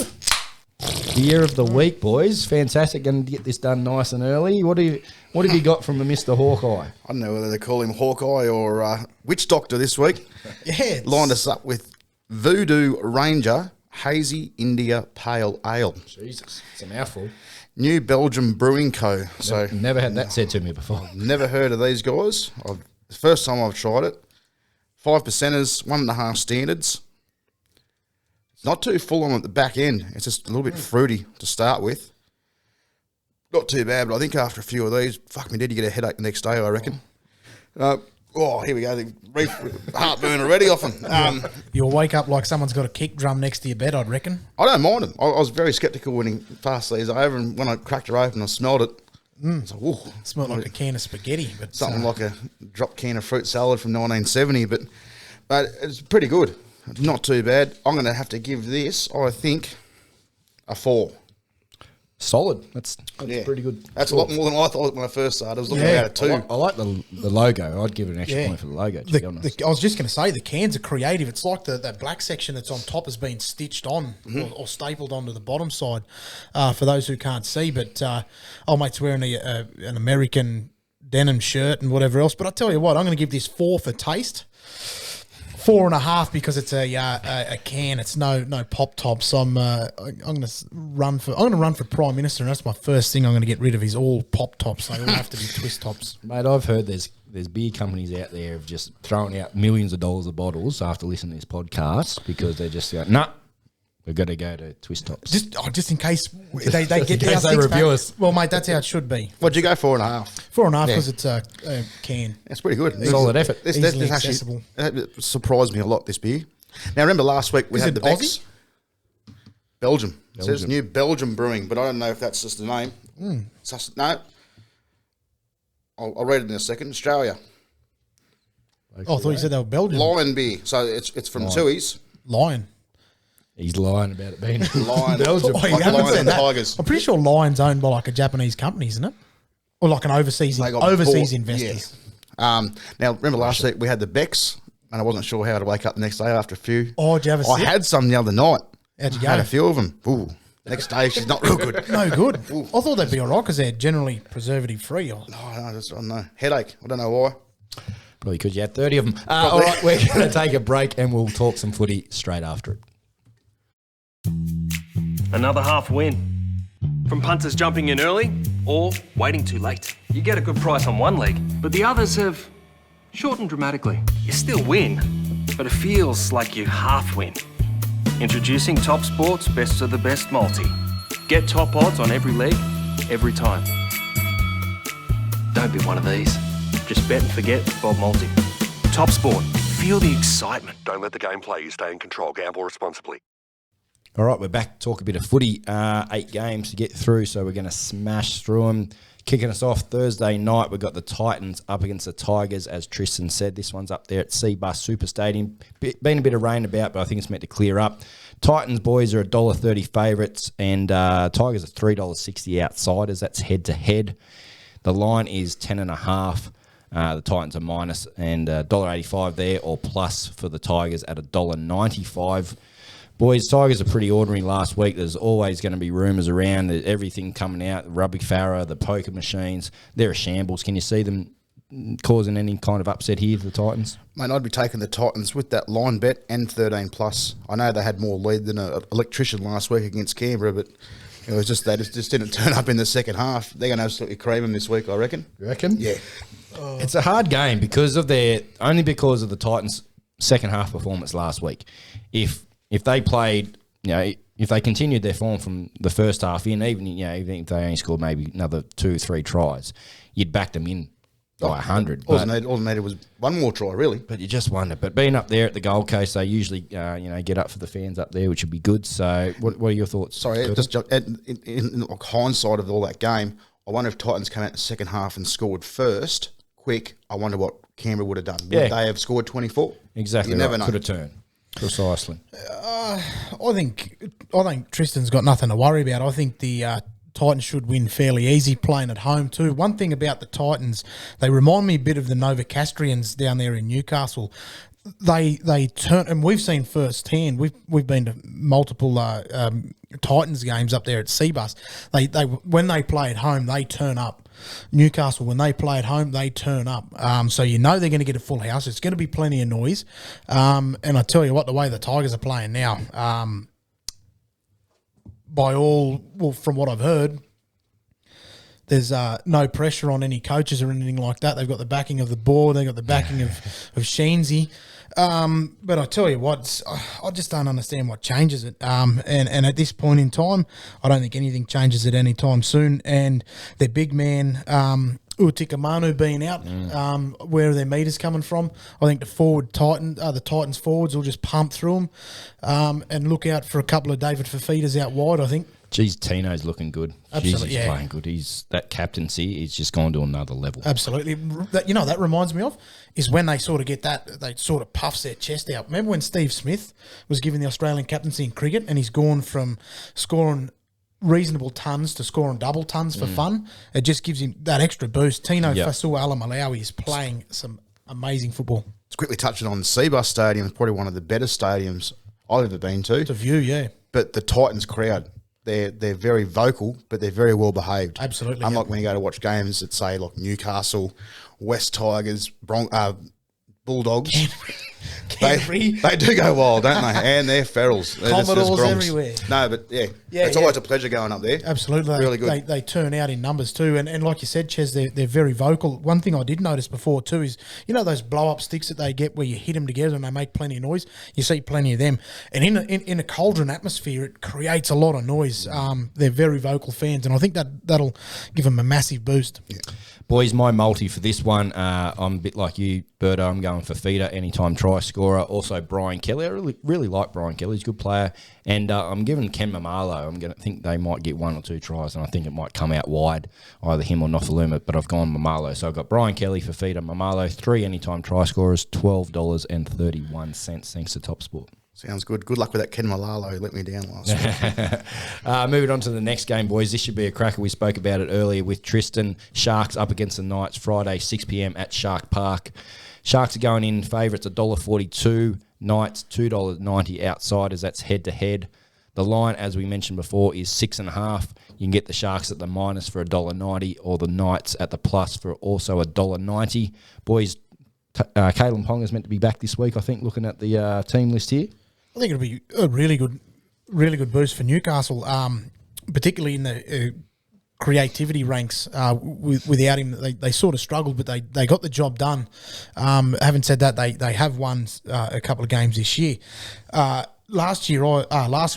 the year of the week, boys. Fantastic, going to get this done nice and early. What have you got from the Mr. Hawkeye? I don't know whether they call him Hawkeye or Witch Doctor this week. Yeah, Lined us up with Voodoo Ranger Hazy India Pale Ale. Jesus, it's a mouthful. New Belgium Brewing Co. So Never had that said to me before. never heard of these guys. The first time I've tried it. 5%ers, 1.5 standards. It's not too full on at the back end. It's just a little bit fruity to start with. Not too bad, but I think after a few of these, fuck me, did you get a headache the next day, I reckon. Here we go. Heartburn already often. you'll wake up like someone's got a kick drum next to your bed. I'd reckon. I don't mind them. I was very sceptical when he passed these over, and when I cracked her open, I smelled it. It's like, ooh, Smelled like a can of spaghetti, but something like a drop can of fruit salad from 1970, but it's pretty good. Not too bad. I'm going to have to give this, I think, a 4. Solid. That's pretty good. That's a lot more than I thought when I first started. I was looking Yeah. at a 2. I like the logo. I'd give it an extra point for the logo, to be honest. I was just going to say the cans are creative. It's like that black section that's on top has been stitched on or stapled onto the bottom side. For those who can't see, but old mate's wearing an American denim shirt and whatever else. But I tell you what, I'm going to give this 4 for taste. 4.5 because it's a can. It's no pop tops. I'm going to run for Prime Minister, and that's my first thing I'm going to get rid of is all pop tops. They all have to be twist tops. Mate, I've heard there's beer companies out there of just throwing out millions of dollars of bottles after listening to this podcast because they're just going, nah, we've got to go to twist tops. Just in case they get in case they review us. Well, mate, that's how it should be. What'd you go, 4.5? 4.5 because it's a can. That's pretty good. Solid effort. This Easily actually accessible. it surprised me a lot, this beer. Now, remember last week we Is had it the Bex? Aussie? Belgium. It says New Belgium Brewing, but I don't know if that's just the name. No. I'll read it in a second. Australia. Oh, I thought you said they were Belgian. Lion beer. So it's from Tui's. Lion. He's lying about it being Lion. Belgium. Oh, you Like haven't Lions said and that. Tigers. I'm pretty sure Lion's owned by like a Japanese company, isn't it? Or like an overseas They got overseas bought- investors. yeah. Now, remember last week we had the Bex, and I wasn't sure how to wake up the next day after a few. Oh, did you have a I sip? had some the other night. How'd you I had go? a few of them. Ooh. Next day, she's not real good. No good. I thought they'd be all right because they're generally preservative free. Oh, no, I don't know. Headache. I don't know why. Probably because you had 30 of them. All right, we're going to take a break and we'll talk some footy straight after it. Another half win. From punters jumping in early or waiting too late. You get a good price on one leg, but the others have shortened dramatically. You still win, but it feels like you half win. Introducing Top Sport's Best of the Best multi. Get top odds on every leg, every time. Don't be one of these. Just bet and forget Bob Multi. Top Sport. Feel the excitement. Don't let the game play you. Stay in control. Gamble responsibly. All right, we're back to talk a bit of footy. 8 games to get through, so we're going to smash through them. Kicking us off Thursday night, we've got the Titans up against the Tigers, as Tristan said. This one's up there at Seabus Super Stadium. Been a bit of rain about, but I think it's meant to clear up. Titans boys are $1.30 favourites, and Tigers are $3.60 outsiders. That's head-to-head. The line is 10.5. The Titans are minus, and $1.85 there, or plus for the Tigers at $1.95. Boys, Tigers are pretty ordinary last week. There's always going to be rumours around. There's everything coming out. Rugby Farah, the poker machines. They're a shambles. Can you see them causing any kind of upset here for the Titans? Mate, I'd be taking the Titans with that line bet and 13+. I know they had more lead than an electrician last week against Canberra, but It was just they just didn't turn up in the second half. They're going to absolutely cream them this week, I reckon. You reckon? Yeah. It's a hard game because of the Titans' second half performance last week. If they played, if they continued their form from the first half in, even if they only scored maybe another 2-3 tries, you'd back them in by 100. All they needed was one more try, really. But you just wonder. But being up there at the Gold Coast, they usually get up for the fans up there, which would be good. So, what are your thoughts? Sorry, just in hindsight of all that game, I wonder if Titans came out in the second half and scored first, quick. I wonder what Canberra would have done. Would they have scored 24? Exactly. You never know. Could have turned. Precisely. I think Tristan's got nothing to worry about. I think the Titans should win fairly easy playing at home too. One thing about the Titans, they remind me a bit of the Novocastrians down there in Newcastle. They turn, and we've seen firsthand. We've been to multiple Titans games up there at Seabus. They when they play at home, they turn up. Newcastle, when they play at home, they turn up. So they're going to get a full house. It's going to be plenty of noise. And I tell you what, the way the Tigers are playing now, from what I've heard, there's no pressure on any coaches or anything like that. They've got the backing of the board. They've got the backing of Sheensy. But I tell you what, I just don't understand what changes it. And at this point in time, I don't think anything changes it any time soon. And their big man, Utikamanu being out, where are their meters coming from? I think the Titans forwards will just pump through them and look out for a couple of David Fafitas out wide, I think. Geez, Tino's looking good. Absolutely, He's playing good. That captaincy, he's just gone to another level. Absolutely. That reminds me of is when they sort of get that, they sort of puffs their chest out. Remember when Steve Smith was given the Australian captaincy in cricket and he's gone from scoring reasonable tons to scoring double tons for fun? It just gives him that extra boost. Tino Fa'asuamaleaui is playing some amazing football. It's quickly touching on Seabus Stadium. It's probably one of the better stadiums I've ever been to. It's a view, yeah. But the Titans crowd, they're very vocal, but they're very well behaved. Absolutely. Unlike when you go to watch games at, say, like Newcastle, West Tigers, Bulldogs. Canterbury. They do go wild, don't they? And they're ferals. They're Commodores just Bronx. everywhere. No, but it's always a pleasure going up there. Absolutely. Really good. They turn out in numbers too. And like you said, Ches, they're very vocal. One thing I did notice before too is, those blow-up sticks that they get where you hit them together and they make plenty of noise? You see plenty of them. And in a cauldron atmosphere, it creates a lot of noise. They're very vocal fans, and I think that'll give them a massive boost. Yeah. Boys, my multi for this one, I'm a bit like you, Berto. I'm going for Feeder, anytime try scorer. Also, Brian Kelly. I really like Brian Kelly. He's a good player. And I'm giving Ken Mamalo. I'm going to think they might get 1 or 2 tries, and I think it might come out wide, either him or Nofaluma, but I've gone Mamalo. So I've got Brian Kelly for Feeder, Mamalo, 3 anytime try scorers, $12.31, thanks to Top Sport. Sounds good. Good luck with that Ken Malalo. Let me down last week. Moving on to the next game, boys. This should be a cracker. We spoke about it earlier with Tristan. Sharks up against the Knights, Friday, 6 p.m. at Shark Park. Sharks are going in favourites $1.42. Knights $2.90 outsiders. That's head-to-head. The line, as we mentioned before, is 6.5. You can get the Sharks at the minus for $1.90 or the Knights at the plus for also $1.90. Boys, Kalen Ponga's meant to be back this week, I think, looking at the team list here. I think it'll be a really good boost for Newcastle, particularly in the creativity ranks. Without him, they sort of struggled, but they got the job done. Having said that, they have won a couple of games this year. Last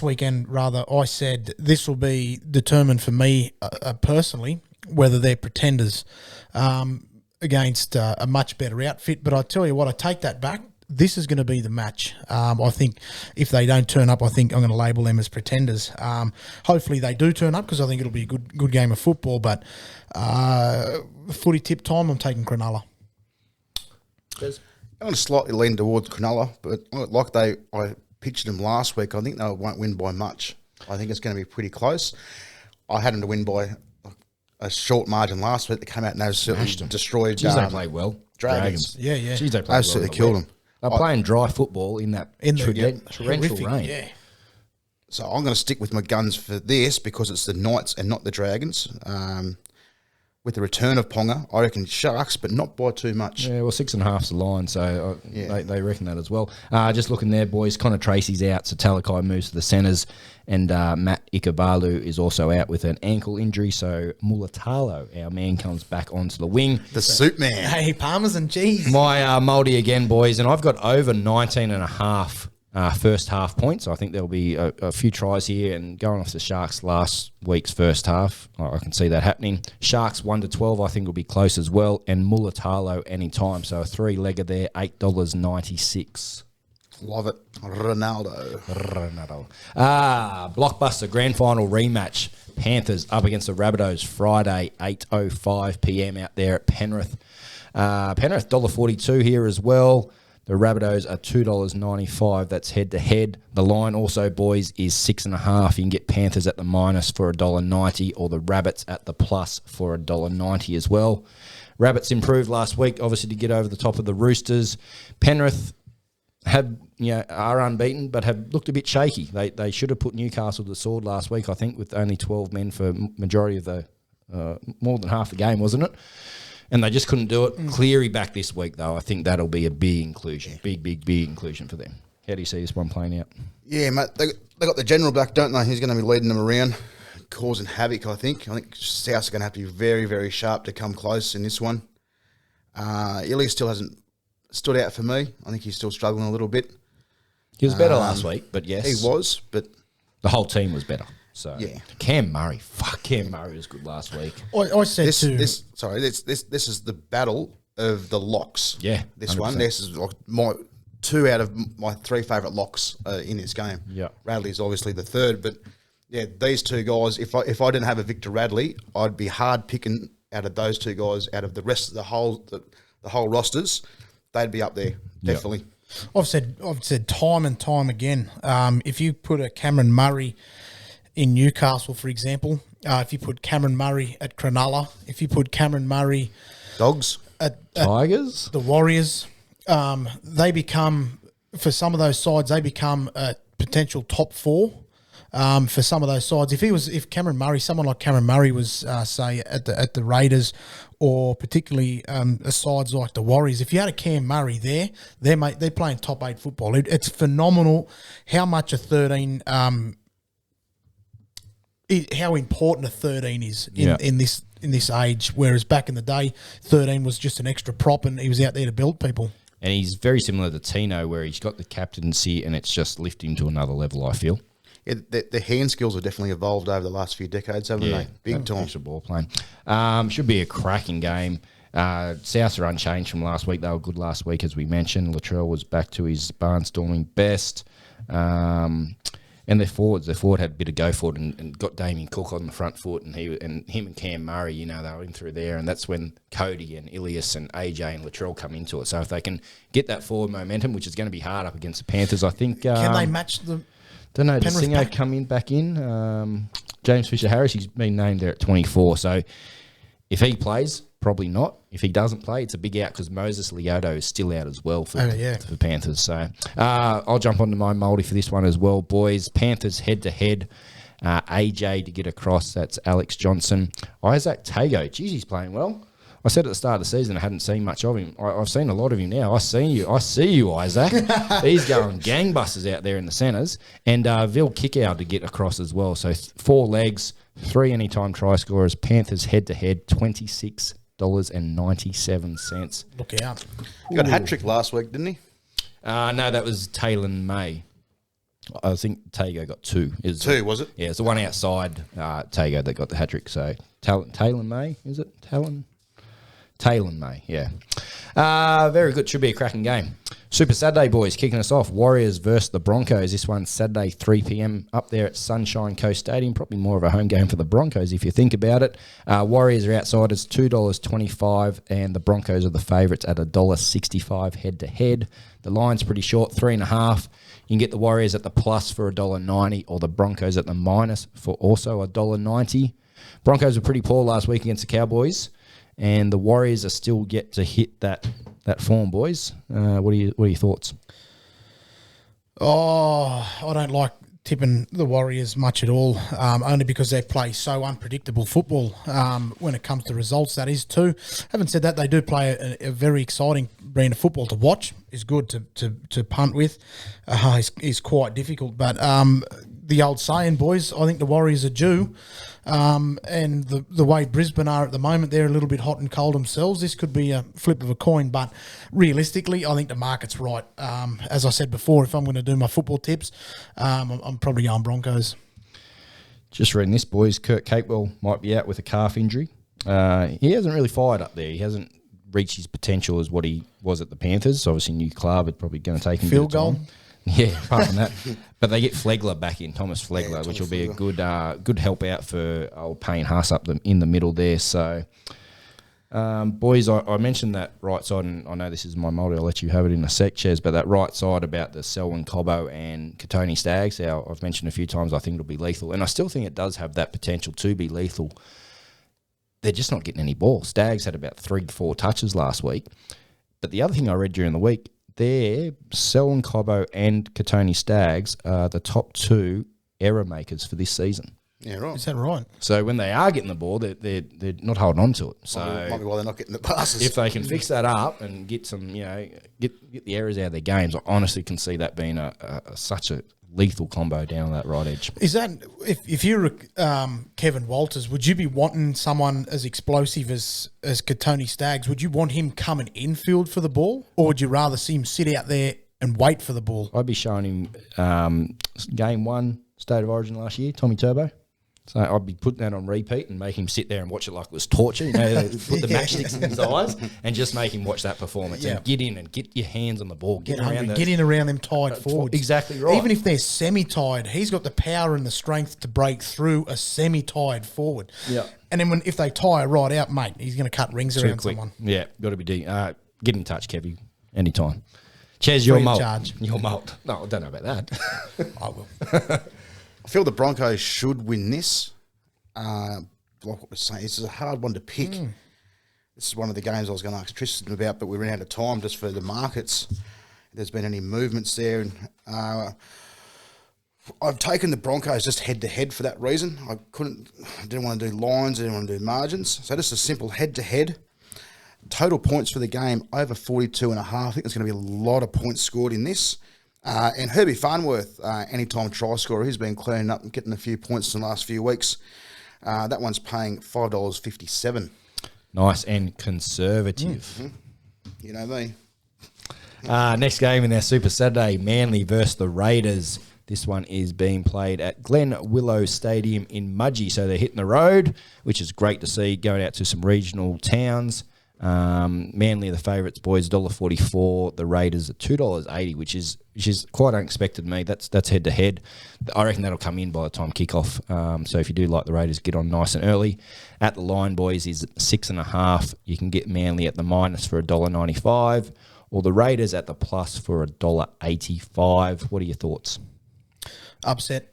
weekend, I said this will be determined for me personally whether they're pretenders against a much better outfit. But I tell you what, I take that back. This is going to be the match. I think if they don't turn up, I think I'm going to label them as pretenders. Hopefully they do turn up because I think it'll be a good game of football. But footy tip time, I'm taking Cronulla. I'm going to slightly lean towards Cronulla, but I pictured them last week. I think they won't win by much. I think it's going to be pretty close. I had them to win by a short margin last week. They came out and absolutely destroyed. Jeez, they played well. Dragons. Yeah. Jeez, they played absolutely killed them. They're playing dry football in that torrential rain. Yeah. So I'm going to stick with my guns for this because it's the Knights and not the Dragons. with the return of Ponga, I reckon Sharks, but not by too much. Yeah, well, 6.5's the line, so they reckon that as well. Just looking there, boys, Connor Tracy's out, so Talakai moves to the centres, and Matt Ikabalu is also out with an ankle injury, so Mulatalo, our man, comes back onto the wing. The suit man. Hey, Parmesan cheese. My Mouldy again, boys, and I've got over 19.5 first half points. I think there'll be a few tries here, and going off the Sharks last week's first half, I can see that happening. Sharks 1-12, I think will be close as well, and Mulatalo anytime. So a 3-legger there, $8.96. Love it. Ronaldo. Blockbuster grand final rematch. Panthers up against the Rabbitohs Friday, 8:05 p.m. out there at Penrith. Penrith $1.42 here as well. The Rabbitohs are $2.95. That's head-to-head. The line also, boys, is 6.5. You can get Panthers at the minus for $1.90 or the Rabbits at the plus for $1.90 as well. Rabbits improved last week, obviously, to get over the top of the Roosters. Penrith are unbeaten, but have looked a bit shaky. They should have put Newcastle to the sword last week, I think, with only 12 men for majority of the more than half the game, wasn't it? And they just couldn't do it. Cleary back this week, though. I think that'll be a big inclusion. Big inclusion for them. How do you see this one playing out? Yeah, mate. They got the general back, don't they? He's going to be leading them around, causing havoc, I think. I think South's going to have to be very, very sharp to come close in this one. Ilya still hasn't stood out for me. I think he's still struggling a little bit. He was better last week, but yes. He was, but the whole team was better. So yeah. Cam Murray was good last week. I said this is the battle of the locks. Yeah, this 100%. one. This is like my 2 out of my 3 favourite locks in this game. Yeah, Radley's obviously the third, but yeah, these 2 guys. If I didn't have a Victor Radley, I'd be hard picking out of those 2 guys out of the rest of the whole rosters. They'd be up there definitely. I've said time and time again. If you put a Cameron Murray in Newcastle, for example, if you put Cameron Murray at Cronulla, if you put Cameron Murray Dogs at Tigers, the Warriors, they become, for some of those sides, they become a potential top 4 for some of those sides. If Cameron Murray, someone like Cameron Murray was say at the Raiders, or particularly sides like the Warriors, if you had a Cam Murray there, they're playing top 8 football. It's phenomenal how much a 13. How important a 13 is in this age, whereas back in the day, 13 was just an extra prop and he was out there to build people. And he's very similar to Tino, where he's got the captaincy and it's just lifting to another level, I feel. Yeah, the hand skills have definitely evolved over the last few decades, haven't they? Big time. Extra ball playing. Should be a cracking game. South are unchanged from last week. They were good last week, as we mentioned. Latrell was back to his barnstorming best. And their forward had a bit of go for it and got Damien Cook on the front foot, and him and Cam Murray, they were in through there, and that's when Cody and Ilias and AJ and Latrell come into it. So if they can get that forward momentum, which is going to be hard up against the Panthers, I think. Can they match the? Don't know. Penrith Does Singo come back in? James Fisher-Harris, he's been named there at 24. So if he plays, probably not. If he doesn't play, it's a big out because Moses Leoto is still out as well for the Panthers. So I'll jump onto my Mouldy for this one as well, boys. Panthers head-to-head. AJ to get across. That's Alex Johnson. Isaac Tago. Geez, he's playing well. I said at the start of the season I hadn't seen much of him. I've seen a lot of him now. I see you, Isaac. He's going gangbusters out there in the centres. And Vil Kickout to get across as well. So 4 legs, 3 anytime try scorers. Panthers head-to-head, $26.97. Look out. He got a hat-trick last week, didn't he? No, that was Taylon May. I think Tago got 2. Was it? Yeah, it's the one outside Tago that got the hat-trick. So Taylon May, is it? Taylon May, yeah. Very good. Should be a cracking game. Super Saturday, boys, kicking us off. Warriors versus the Broncos. This one's Saturday, 3 p.m. up there at Sunshine Coast Stadium. Probably more of a home game for the Broncos if you think about it. Warriors are outsiders, $2.25, and the Broncos are the favourites at $1.65 head-to-head. The line's pretty short, 3.5. You can get the Warriors at the plus for $1.90 or the Broncos at the minus for also $1.90. Broncos were pretty poor last week against the Cowboys. And the Warriors are still yet to hit that form, boys. What are your thoughts? Oh, I don't like tipping the Warriors much at all, only because they play so unpredictable football when it comes to results, that is too. Having said that, they do play a very exciting brand of football to watch. Is good to punt with. Is quite difficult, but the old saying, boys, I think the Warriors are due. And the way Brisbane are at the moment, they're a little bit hot and cold themselves. This could be a flip of a coin, but realistically, I think the market's right. As I said before, if I'm going to do my football tips, I'm probably going Broncos. Just reading this, boys. Kurt Capewell might be out with a calf injury. He hasn't really fired up there. He hasn't reached his potential as what he was at the Panthers. Obviously, new club, it's probably going to take him Field a bit of goal. time. Yeah, apart from that. But they get Flegler back in, Thomas Flegler, which will be a good help out for old Payne Haas up in the middle there. So, boys, I mentioned that right side, and I know this is my multi, I'll let you have it in a sec, Ches, but that right side about the Selwyn Cobbo and Katoni Staggs, I've mentioned a few times, I think it'll be lethal. And I still think it does have that potential to be lethal. They're just not getting any ball. Staggs had about 3 to 4 touches last week. But the other thing I read during the week, Selwyn Cobbo and Katoni Staggs are the top 2 error makers for this season. Yeah, right. Is that right? So when they are getting the ball, they're not holding on to it. So Might be why they're not getting the passes. if they can fix that up and get some, get the errors out of their games, I honestly can see that being such a lethal combo down that right edge. Is that if you're Kevin Walters, would you be wanting someone as explosive as Katoni Staggs? Would you want him coming infield for the ball, or would you rather see him sit out there and wait for the ball? I'd be showing him game 1 State of Origin last year, Tommy Turbo. So I'd be putting that on repeat and make him sit there and watch it like it was torture. They put the matchsticks in his eyes and just make him watch that performance. Yeah. And get in and get your hands on the ball. Get around Get in around them tied forwards. Exactly right. Even if they're semi-tied, he's got the power and the strength to break through a semi-tied forward. Yeah. And then if they tie it right out, mate, he's going to cut rings Too around quick. someone. Yeah, got to be deep. Get in touch, Kevy, anytime. Ches, your Free of malt. charge. Your malt. No, I don't know about that. I will. I feel the Broncos should win this. Like what we're saying, this is a hard one to pick. This is one of the games I was going to ask Tristan about, but we ran out of time just for the markets. If there's been any movements there, and I've taken the Broncos just head to head for that reason. I didn't want to do lines, I didn't want to do margins, so just a simple head to head. Total points for the game over 42.5. I think there's going to be a lot of points scored in this. And Herbie Farnworth, anytime try scorer, he's been cleaning up and getting a few points in the last few weeks. That one's paying $5.57. Nice and conservative. You know me. Next game in our Super Saturday, Manly versus the Raiders. This one is being played at Glen Willow Stadium in Mudgee, so they're hitting the road, which is great to see, going out to some regional towns. Manly are the favourites, boys, $1.44. The Raiders are $2.80, which is quite unexpected to me. That's head to head. I reckon that'll come in by the time kickoff. So if you do like the Raiders, get on nice and early. At the line, boys, is 6.5. You can get Manly at the minus for $1.95, or the Raiders at the plus for $1.85. What are your thoughts? Upset.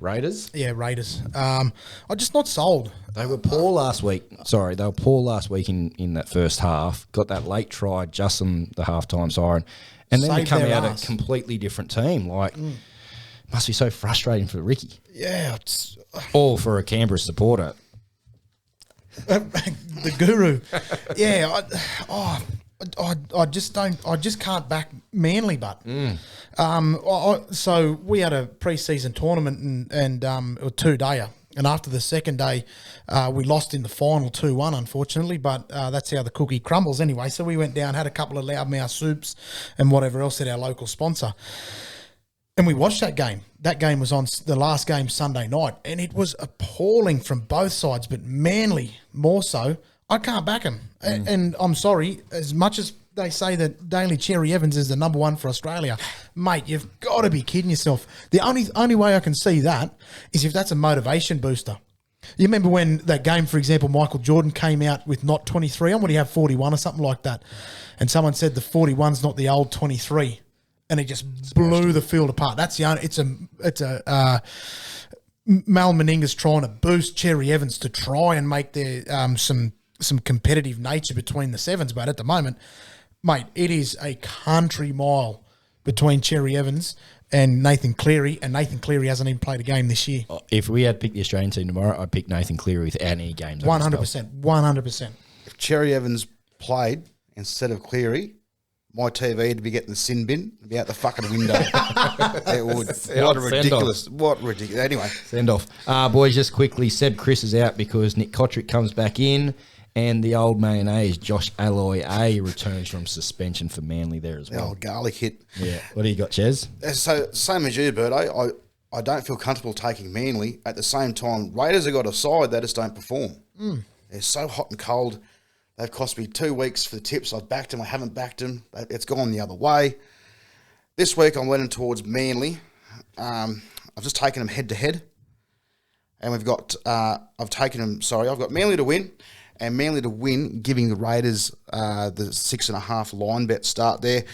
Raiders? Yeah, Raiders. I'm just not sold. They were poor last week. Sorry, they were poor last week in that first half. Got that late try just on the halftime siren. And then they Saved come their out ass. a completely different team. Like, must be so frustrating for Ricky. Yeah, it's Or for a Canberra supporter. the guru. Yeah, I just don't. I just can't back Manly, but so we had a pre-season tournament and a 2-dayer, and after the second day, we lost in the final 2-1, unfortunately. But that's how the cookie crumbles, anyway. So we went down, had a couple of loudmouth soups and whatever else at our local sponsor. And we watched that game. That game was on the last game Sunday night, and it was appalling from both sides, but Manly more so. I can't back him. And I'm sorry, as much as they say that Daly Cherry Evans is the number one for Australia, mate, you've got to be kidding yourself. The only way I can see that is if that's a motivation booster. You remember when that game, for example, Michael Jordan came out with not 23 on, what do you have, 41 or something like that? And someone said the 41's not the old 23. And it just blew the field apart. That's the only. It's a Mal Meninga's trying to boost Cherry Evans to try and make there some competitive nature between the sevens, but at the moment, mate, it is a country mile between Cherry Evans and Nathan Cleary, and Nathan Cleary hasn't even played a game this year. If we had picked the Australian team tomorrow, I'd pick Nathan Cleary without any games. 100%. 100%. If Cherry Evans played instead of Cleary, my TV would be getting the sin bin, it'd be out the fucking window. It would. What a ridiculous. What ridiculous. Anyway. Send off. Boys, just quickly, Seb Chris is out because Nick Kotrick comes back in, and the old mayonnaise, Josh Alloy A, returns from suspension for Manly there as The well. old garlic hit. Yeah. What do you got, Ches? So, same as you, Berto, I don't feel comfortable taking Manly. At the same time, Raiders have got a side, they just don't perform. They're so hot and cold. They've cost me 2 weeks for the tips. I've backed them. I haven't backed them. It's gone the other way. This week I'm leaning towards Manly. I've just taken them head to head. And we've got, I've got Manly to win. And Manly to win, giving the Raiders the 6.5 line bet start there.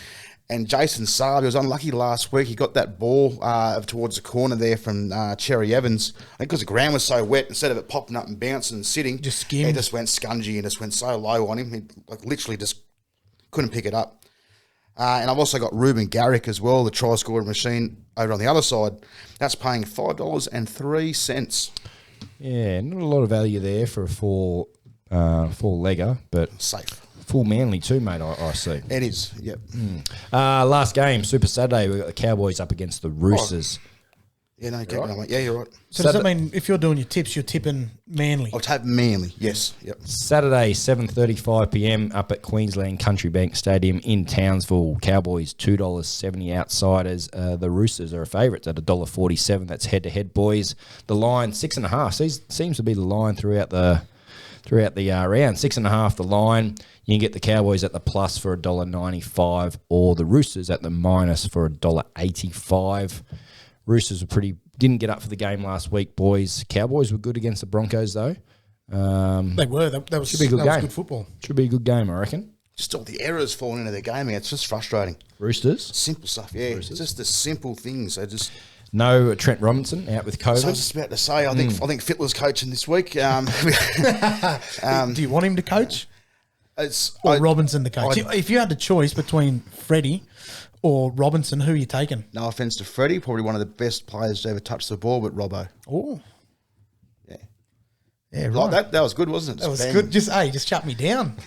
And Jason Saab, he was unlucky last week. He got that ball towards the corner there from Cherry Evans. I think because the ground was so wet, instead of it popping up and bouncing and sitting, Just skimmed. it just went scungy and just went so low on him. He literally just couldn't pick it up. And I've also got Ruben Garrick as well, the try scoring machine over on the other side. That's paying $5.03. Yeah, not a lot of value there for a four legger, but Safe. full Manly too, mate, I see. It is, yep. Last game, Super Saturday, we've got the Cowboys up against the Roosters. Yeah, no, keep going, mate. Yeah, you're right. So does that mean if you're doing your tips, you're tipping Manly? I'll take Manly, yes. Yep. Saturday, 7:35pm up at Queensland Country Bank Stadium in Townsville. Cowboys $2.70 outsiders. The Roosters are a favourites at $1.47. That's head-to-head, boys. The line, 6.5. Seems to be the line throughout the round. 6.5 the line. You can get the Cowboys at the plus for $1.95 or the Roosters at the minus for $1.85. Roosters didn't get up for the game last week, boys. Cowboys were good against the Broncos, though. They were. That was, Should be a good that was game. good football. Should be a good game, I reckon. Just all the errors falling into their game, man. It's just frustrating. Roosters. Simple stuff, yeah. It's just the simple things. They just. No Trent Robinson out with COVID. So I was just about to say, I think Fittler's coaching this week. Do you want him to coach or Robinson to coach? If you had the choice between Freddie or Robinson, who are you taking? No offense to Freddie, probably one of the best players to ever touch the ball, but Robbo. Oh, Yeah. yeah, right. Like that was good, wasn't it? That was Bang. good. Just shut me down.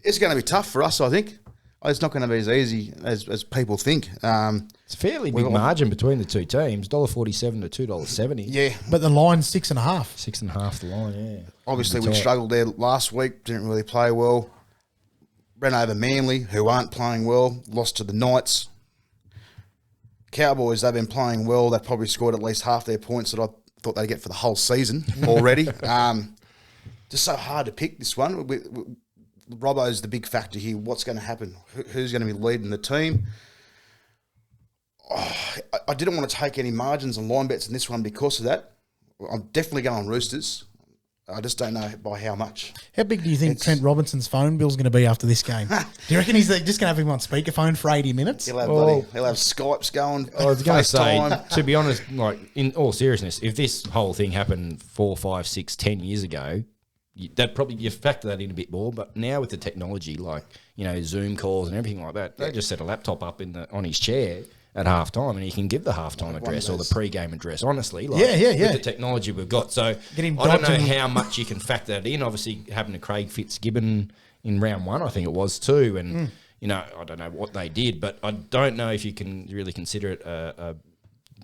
It's going to be tough for us, I think. It's not going to be as easy as people think. It's a fairly big margin between the two teams, $1.47 to $2.70. Yeah. But the line's 6.5. 6.5 the line, yeah. Obviously, we That's struggled there last week, didn't really play well. Ran over Manly, who aren't playing well, lost to the Knights. Cowboys, they've been playing well. They've probably scored at least half their points that I thought they'd get for the whole season already. Just so hard to pick this one. Robbo's the big factor here. What's going to happen? Who's going to be leading the team? I didn't want to take any margins and line bets in this one because of that. I'm definitely going Roosters. I just don't know by how much. How big do you think Trent Robinson's phone bill's going to be after this game? Do you reckon he's just going to have him on speakerphone for 80 minutes? He'll have Skypes going. I was going to say, FaceTime. to be honest, like in all seriousness, if this whole thing happened 4, 5, 6, 10 years ago, that probably you factor that in a bit more. But now with the technology, like Zoom calls and everything like that, they just set a laptop up on his chair at halftime, and he can give the halftime address or the pre-game address. Honestly, with the technology we've got, so I don't know how much you can factor that in. Obviously, having a Craig Fitzgibbon in round 1, I think it was too, and I don't know what they did, but I don't know if you can really consider it a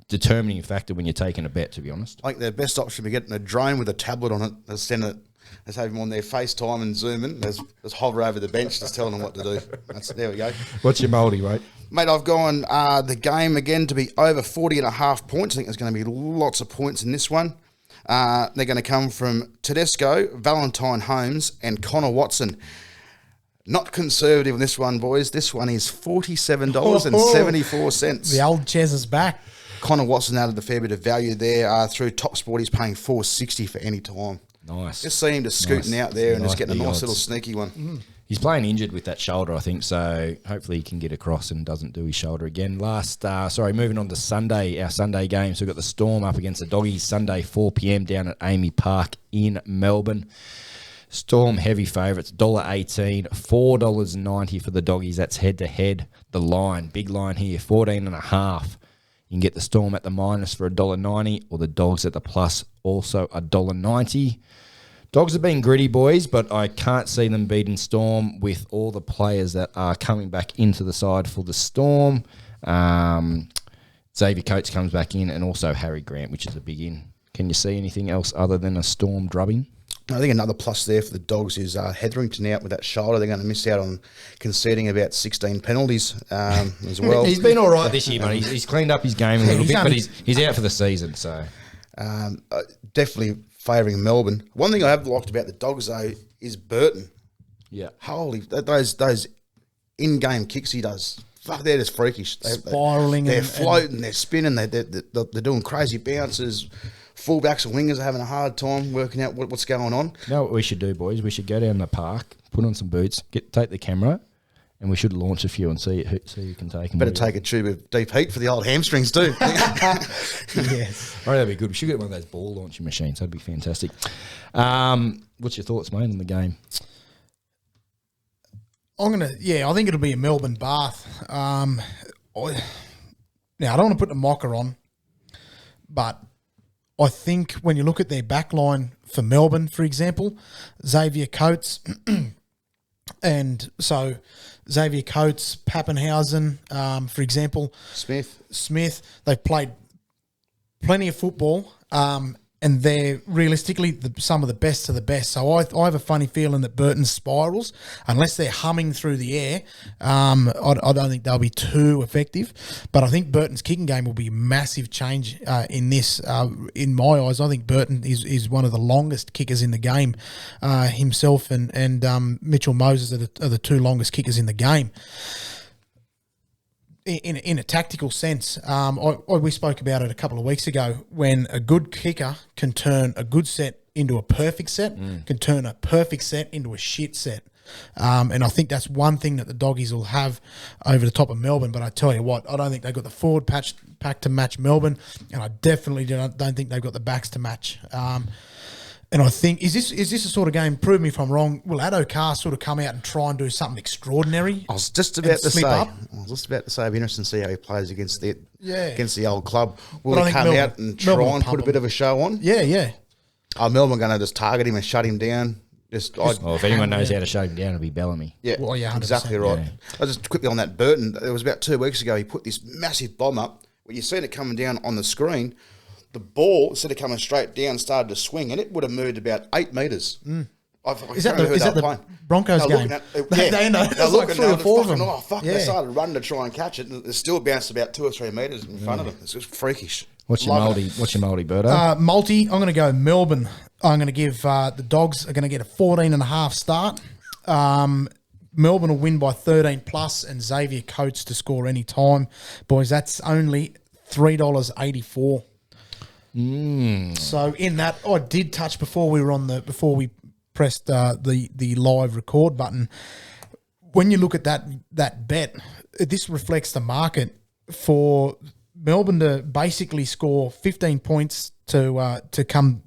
determining factor when you're taking a bet. To be honest, I think the best option would be getting a drone with a tablet on it. Let's send it. Let's have him on their FaceTime and Zoom in. Let's hover over the bench, just telling them what to do. There we go. What's your multi, mate? Mate, I've gone the game again to be over 40.5 points. I think there's going to be lots of points in this one. They're going to come from Tedesco, Valentine Holmes, and Connor Watson. Not conservative in this one, boys. This one is $47.74. The old Ches is back. Connor Watson added a fair bit of value there through Top Sport. He's paying $4.60 for any time. Nice. Just see him just scooting out there and just getting a big nice odds. little sneaky one. He's playing injured with that shoulder, I think, so hopefully he can get across and doesn't do his shoulder again. Moving on to Sunday, our Sunday game. So we've got the Storm up against the Doggies, Sunday 4 p.m. down at Amy Park in Melbourne. Storm heavy favourites, $1.18, $4.90 for the doggies. That's head-to-head. The line, big line here, 14.5. You can get the Storm at the minus for $1.90 or the Dogs at the plus, also $1.90. Dogs have been gritty, boys, but I can't see them beating Storm with all the players that are coming back into the side for the Storm. Xavier Coates comes back in and also Harry Grant, which is a big in. Can you see anything else other than a Storm drubbing? I think another plus there for the Dogs is Hetherington out with that shoulder. They're going to miss out on conceding about 16 penalties as well. He's been all right this year, but he's cleaned up his game a little bit, but he's out for the season. So definitely favouring Melbourne. One thing I have liked about the Dogs, though, is Burton. Yeah. Holy, those in-game kicks he does. Fuck, they're just freakish. Spiralling. They're floating, they're spinning, they're doing crazy bounces. Fullbacks and wingers are having a hard time working out what's going on. You know what we should do, boys? We should go down the park, put on some boots, take the camera, and we should launch a few and see who can take them. Better take a tube of deep heat for the old hamstrings too. Yes. Oh, that'd be good. We should get one of those ball launching machines. That'd be fantastic. What's your thoughts, mate, on the game? I think it'll be a Melbourne Bath. Now, I don't want to put the mocker on, but I think when you look at their backline for Melbourne, for example, Xavier Coates, and so Xavier Coates, Pappenhausen, for example, Smith, they've played plenty of football, and they're realistically some of the best of the best. So I have a funny feeling that Burton spirals, unless they're humming through the air. I don't think they'll be too effective. But I think Burton's kicking game will be a massive change in this. In my eyes, I think Burton is one of the longest kickers in the game. Himself and Mitchell Moses are the two longest kickers in the game. In a tactical sense, we spoke about it a couple of weeks ago, when a good kicker can turn a good set into a perfect set, can turn a perfect set into a shit set. And I think that's one thing that the Doggies will have over the top of Melbourne. But I tell you what, I don't think they've got the forward pack to match Melbourne, and I definitely don't think they've got the backs to match. And I think, is this a sort of game, prove me if I'm wrong, will Addo-Carr sort of come out and try and do something extraordinary? I was just about to say, it'd be interesting to see how he plays against the old club. Will he come out and try and put a bit of a show on? Yeah. Are Melbourne going to just target him and shut him down? If anyone knows how to shut him down, it'll be Bellamy. Yeah, well, yeah, exactly right. Yeah. I just quickly on that Burton, it was about 2 weeks ago, he put this massive bomb up. When you seen it coming down on the screen, the ball, instead of coming straight down, started to swing, and it would have moved about 8 metres. Is that the Broncos game? They know. There's like 3 or 4 of them. Oh, fuck. Yeah. They started running to try and catch it, and it still bounced about 2 or 3 metres in front of them. It's just freakish. What's your multi, Birdo? Multi, I'm going to go Melbourne. I'm going to give the Dogs are going to get a 14.5 start. Melbourne will win by 13 plus, and Xavier Coates to score any time. Boys, that's only $3.84. So in that, I did touch before we pressed the live record button. When you look at that bet, this reflects the market for Melbourne to basically score 15 points to come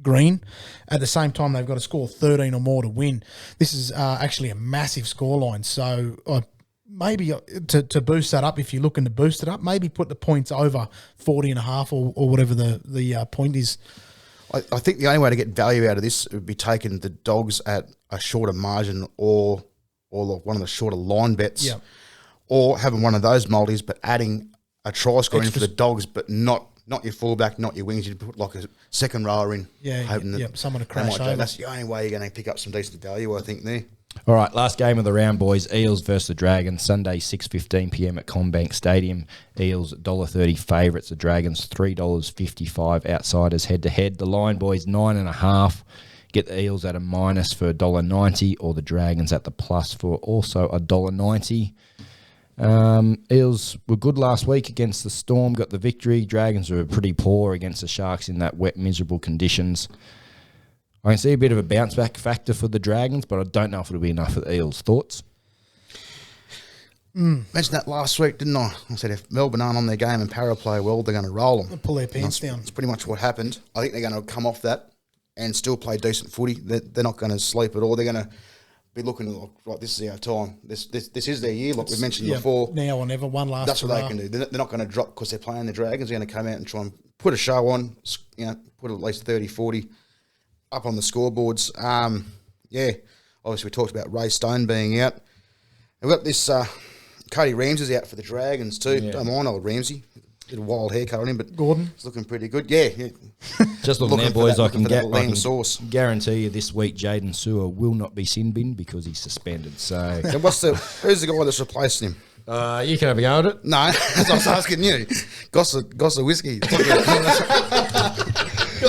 green. At the same time, they've got to score 13 or more to win. This is actually a massive scoreline. So maybe to boost that up, if you're looking to boost it up, maybe put the points over 40.5 or whatever the point is. I think the only way to get value out of this would be taking the Dogs at a shorter margin or one of the shorter line bets, or having one of those multis, but adding a try score in for the Dogs, but not your fullback, not your wings. You put like a second rower in, hoping that someone to crash over. That's the only way you're going to pick up some decent value, I think, there. All right, last game of the round, boys. Eels versus the Dragons, Sunday, 6:15 p.m. at CommBank Stadium. Eels, $1.30 favourites. The Dragons, $3.55 outsiders head-to-head. The line, boys, 9.5. Get the Eels at a minus for $1.90 or the Dragons at the plus for also $1.90. Eels were good last week against the Storm, got the victory. Dragons were pretty poor against the Sharks in that wet, miserable conditions. I can see a bit of a bounce back factor for the Dragons, but I don't know if it'll be enough for the Eels. Thoughts? Mentioned that last week, didn't I? I said if Melbourne aren't on their game and Para play well, they're going to roll them. They'll pull their pants down. That's pretty much what happened. I think they're going to come off that and still play decent footy. They're not going to sleep at all. They're going to be looking like, right, this is our time. This is their year, like we mentioned before. Now or never, one last. That's what they can do. They're not going to drop because they're playing the Dragons. They're going to come out and try and put a show on, put at least 30, 40 up on the scoreboards. Obviously we talked about Ray Stone being out. We've got this Cody Ramsey's out for the Dragons too. Yeah. Don't mind old Ramsey. Bit of wild haircut on him, but Gordon? it's looking pretty good. Yeah. Just looking there, for boys. that- I can looking for that lean sauce. guarantee you this week Jaden Sewer will not be sin bin because he's suspended. So And who's the guy that's replacing him? you can have a go at it. No, that's what I was asking you. Gossa whiskey. Look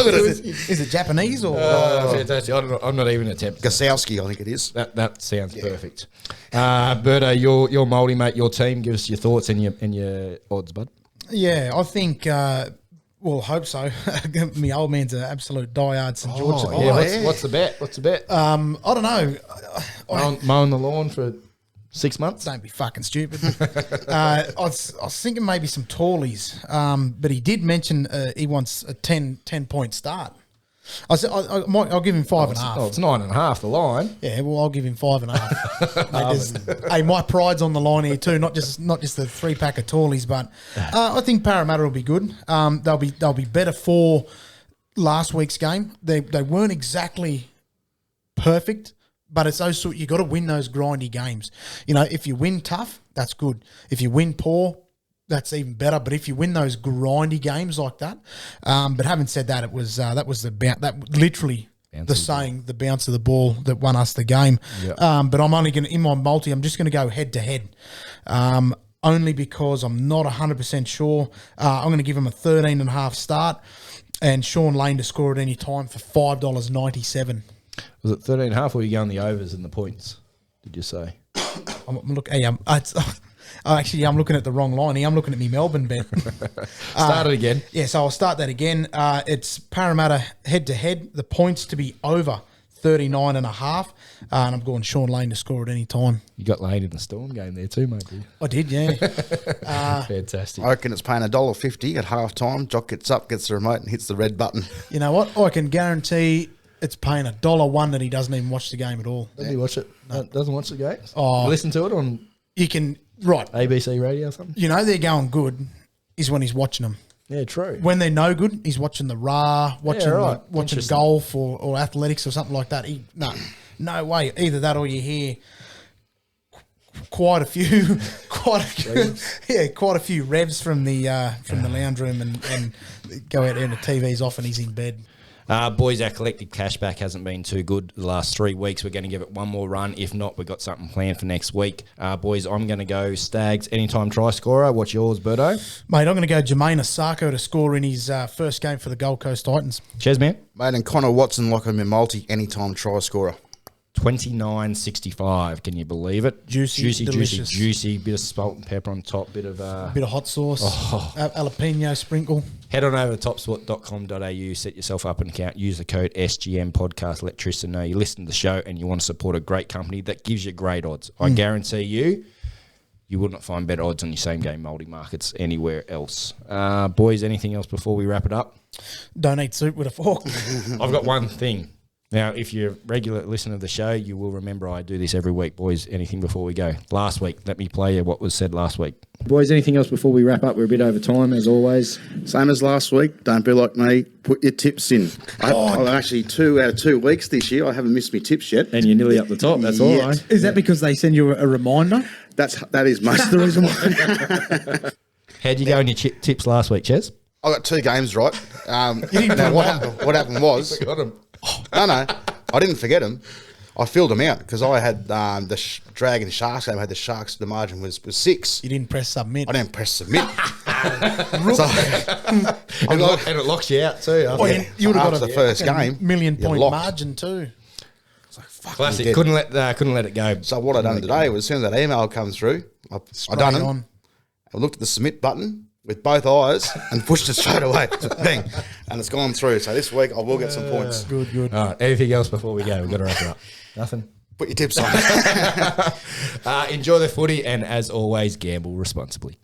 at it. Is it Japanese or? Fantastic. I'm not even attempting. Gasowski, I think it is. That sounds perfect. Berto, your Mouldy mate, your team. Give us your thoughts and your odds, bud. Yeah, I think. Hope so. My old man's an absolute diehard St George supporter. What's the bet? What's the bet? I don't know. Mowing the lawn for 6 months. Don't be fucking stupid. I was thinking maybe some tallies, but he did mention he wants a 10 point start. I said I'll give him 5.5. Oh, it's 9.5. The line. Yeah, well, I'll give him 5.5. Hey, my pride's on the line here too, not just the 3-pack of tallies, but I think Parramatta will be good. They'll be better for last week's game. They weren't exactly perfect, but it's those sort, you got to win those grindy games. If you win tough, that's good. If you win poor, that's even better. But if you win those grindy games like that, but having said that, it was that was literally the saying, the bounce of the ball that won us the game. Yep. But I'm only going to, in my multi, I'm just going to go head to head. Only because I'm not 100% sure. I'm going to give him a 13.5 start and Sean Lane to score at any time for $5.97. Was it 13.5 or were you going the overs and the points? Did you say? I'm looking at the wrong line here. I'm looking at me Melbourne bet. Start it again. Yeah, so I'll start that again. It's Parramatta head-to-head. The points to be over 39.5. And I'm going Sean Lane to score at any time. You got Lane in the Storm game there too, mate. I did, yeah. Fantastic. I reckon it's paying $1.50 at half time. Jock gets up, gets the remote and hits the red button. You know what? I can guarantee it's paying $1.01 that he doesn't even watch the game at all. Doesn't he watch it? No. Doesn't watch the games? Oh. You listen to it on You can, right. ABC radio or something? They're going good is when he's watching them. Yeah, true. When they're no good, he's watching the watching right. watching Interesting. golf or athletics or something like that. No way. Either that or you hear quite a few revs from the lounge room and go out there and the TV's off and he's in bed. Boys, our collective cashback hasn't been too good the last 3 weeks. We're going to give it one more run. If not, we've got something planned for next week. Boys, I'm going to go Stags anytime try scorer. What's yours, Berto? Mate, I'm going to go Jermaine Asako to score in his first game for the Gold Coast Titans. Ches, man? Mate, and Connor Watson like him in multi, anytime try scorer. 29.65. Can you believe it? Juicy, delicious. juicy. Bit of salt and pepper on top. Bit of hot sauce, jalapeno sprinkle. Head on over to topsport.com.au, set yourself up an account, use the code SGM podcast, let Tristan know you listen to the show and you want to support a great company that gives you great odds. I guarantee you will not find better odds on your same game multi markets anywhere else. Boys, anything else before we wrap it up? Don't eat soup with a fork. I've got one thing. Now, if you're a regular listener of the show, you will remember I do this every week. Boys, anything before we go? Last week, let me play you what was said last week. Boys, anything else before we wrap up? We're a bit over time, as always. Same as last week. Don't be like me. Put your tips in. I'm actually 2 out of 2 weeks this year. I haven't missed my tips yet. And you're nearly up the top. That's all right. Is that because they send you a reminder? That is most of the reason why. How'd you go in your tips last week, Ches? I got 2 games right. didn't Now, what happened was... Got him. No, I didn't forget them. I filled them out because I had the Dragon Sharks game. I had the Sharks. The margin was 6. You didn't press submit. I didn't press submit. And it locks you out too. You would have after got the first game, $1 million you're point locked. margin too. Classic. dead. Couldn't let it go. So what I done today was as soon as that email comes through, I done it. I looked at the submit button with both eyes and pushed it straight away. Bang. And it's gone through. So this week I will get some points. Good. All right. Anything else before we go? We've got to wrap it up. Nothing. Put your tips on. Enjoy the footy and as always, gamble responsibly.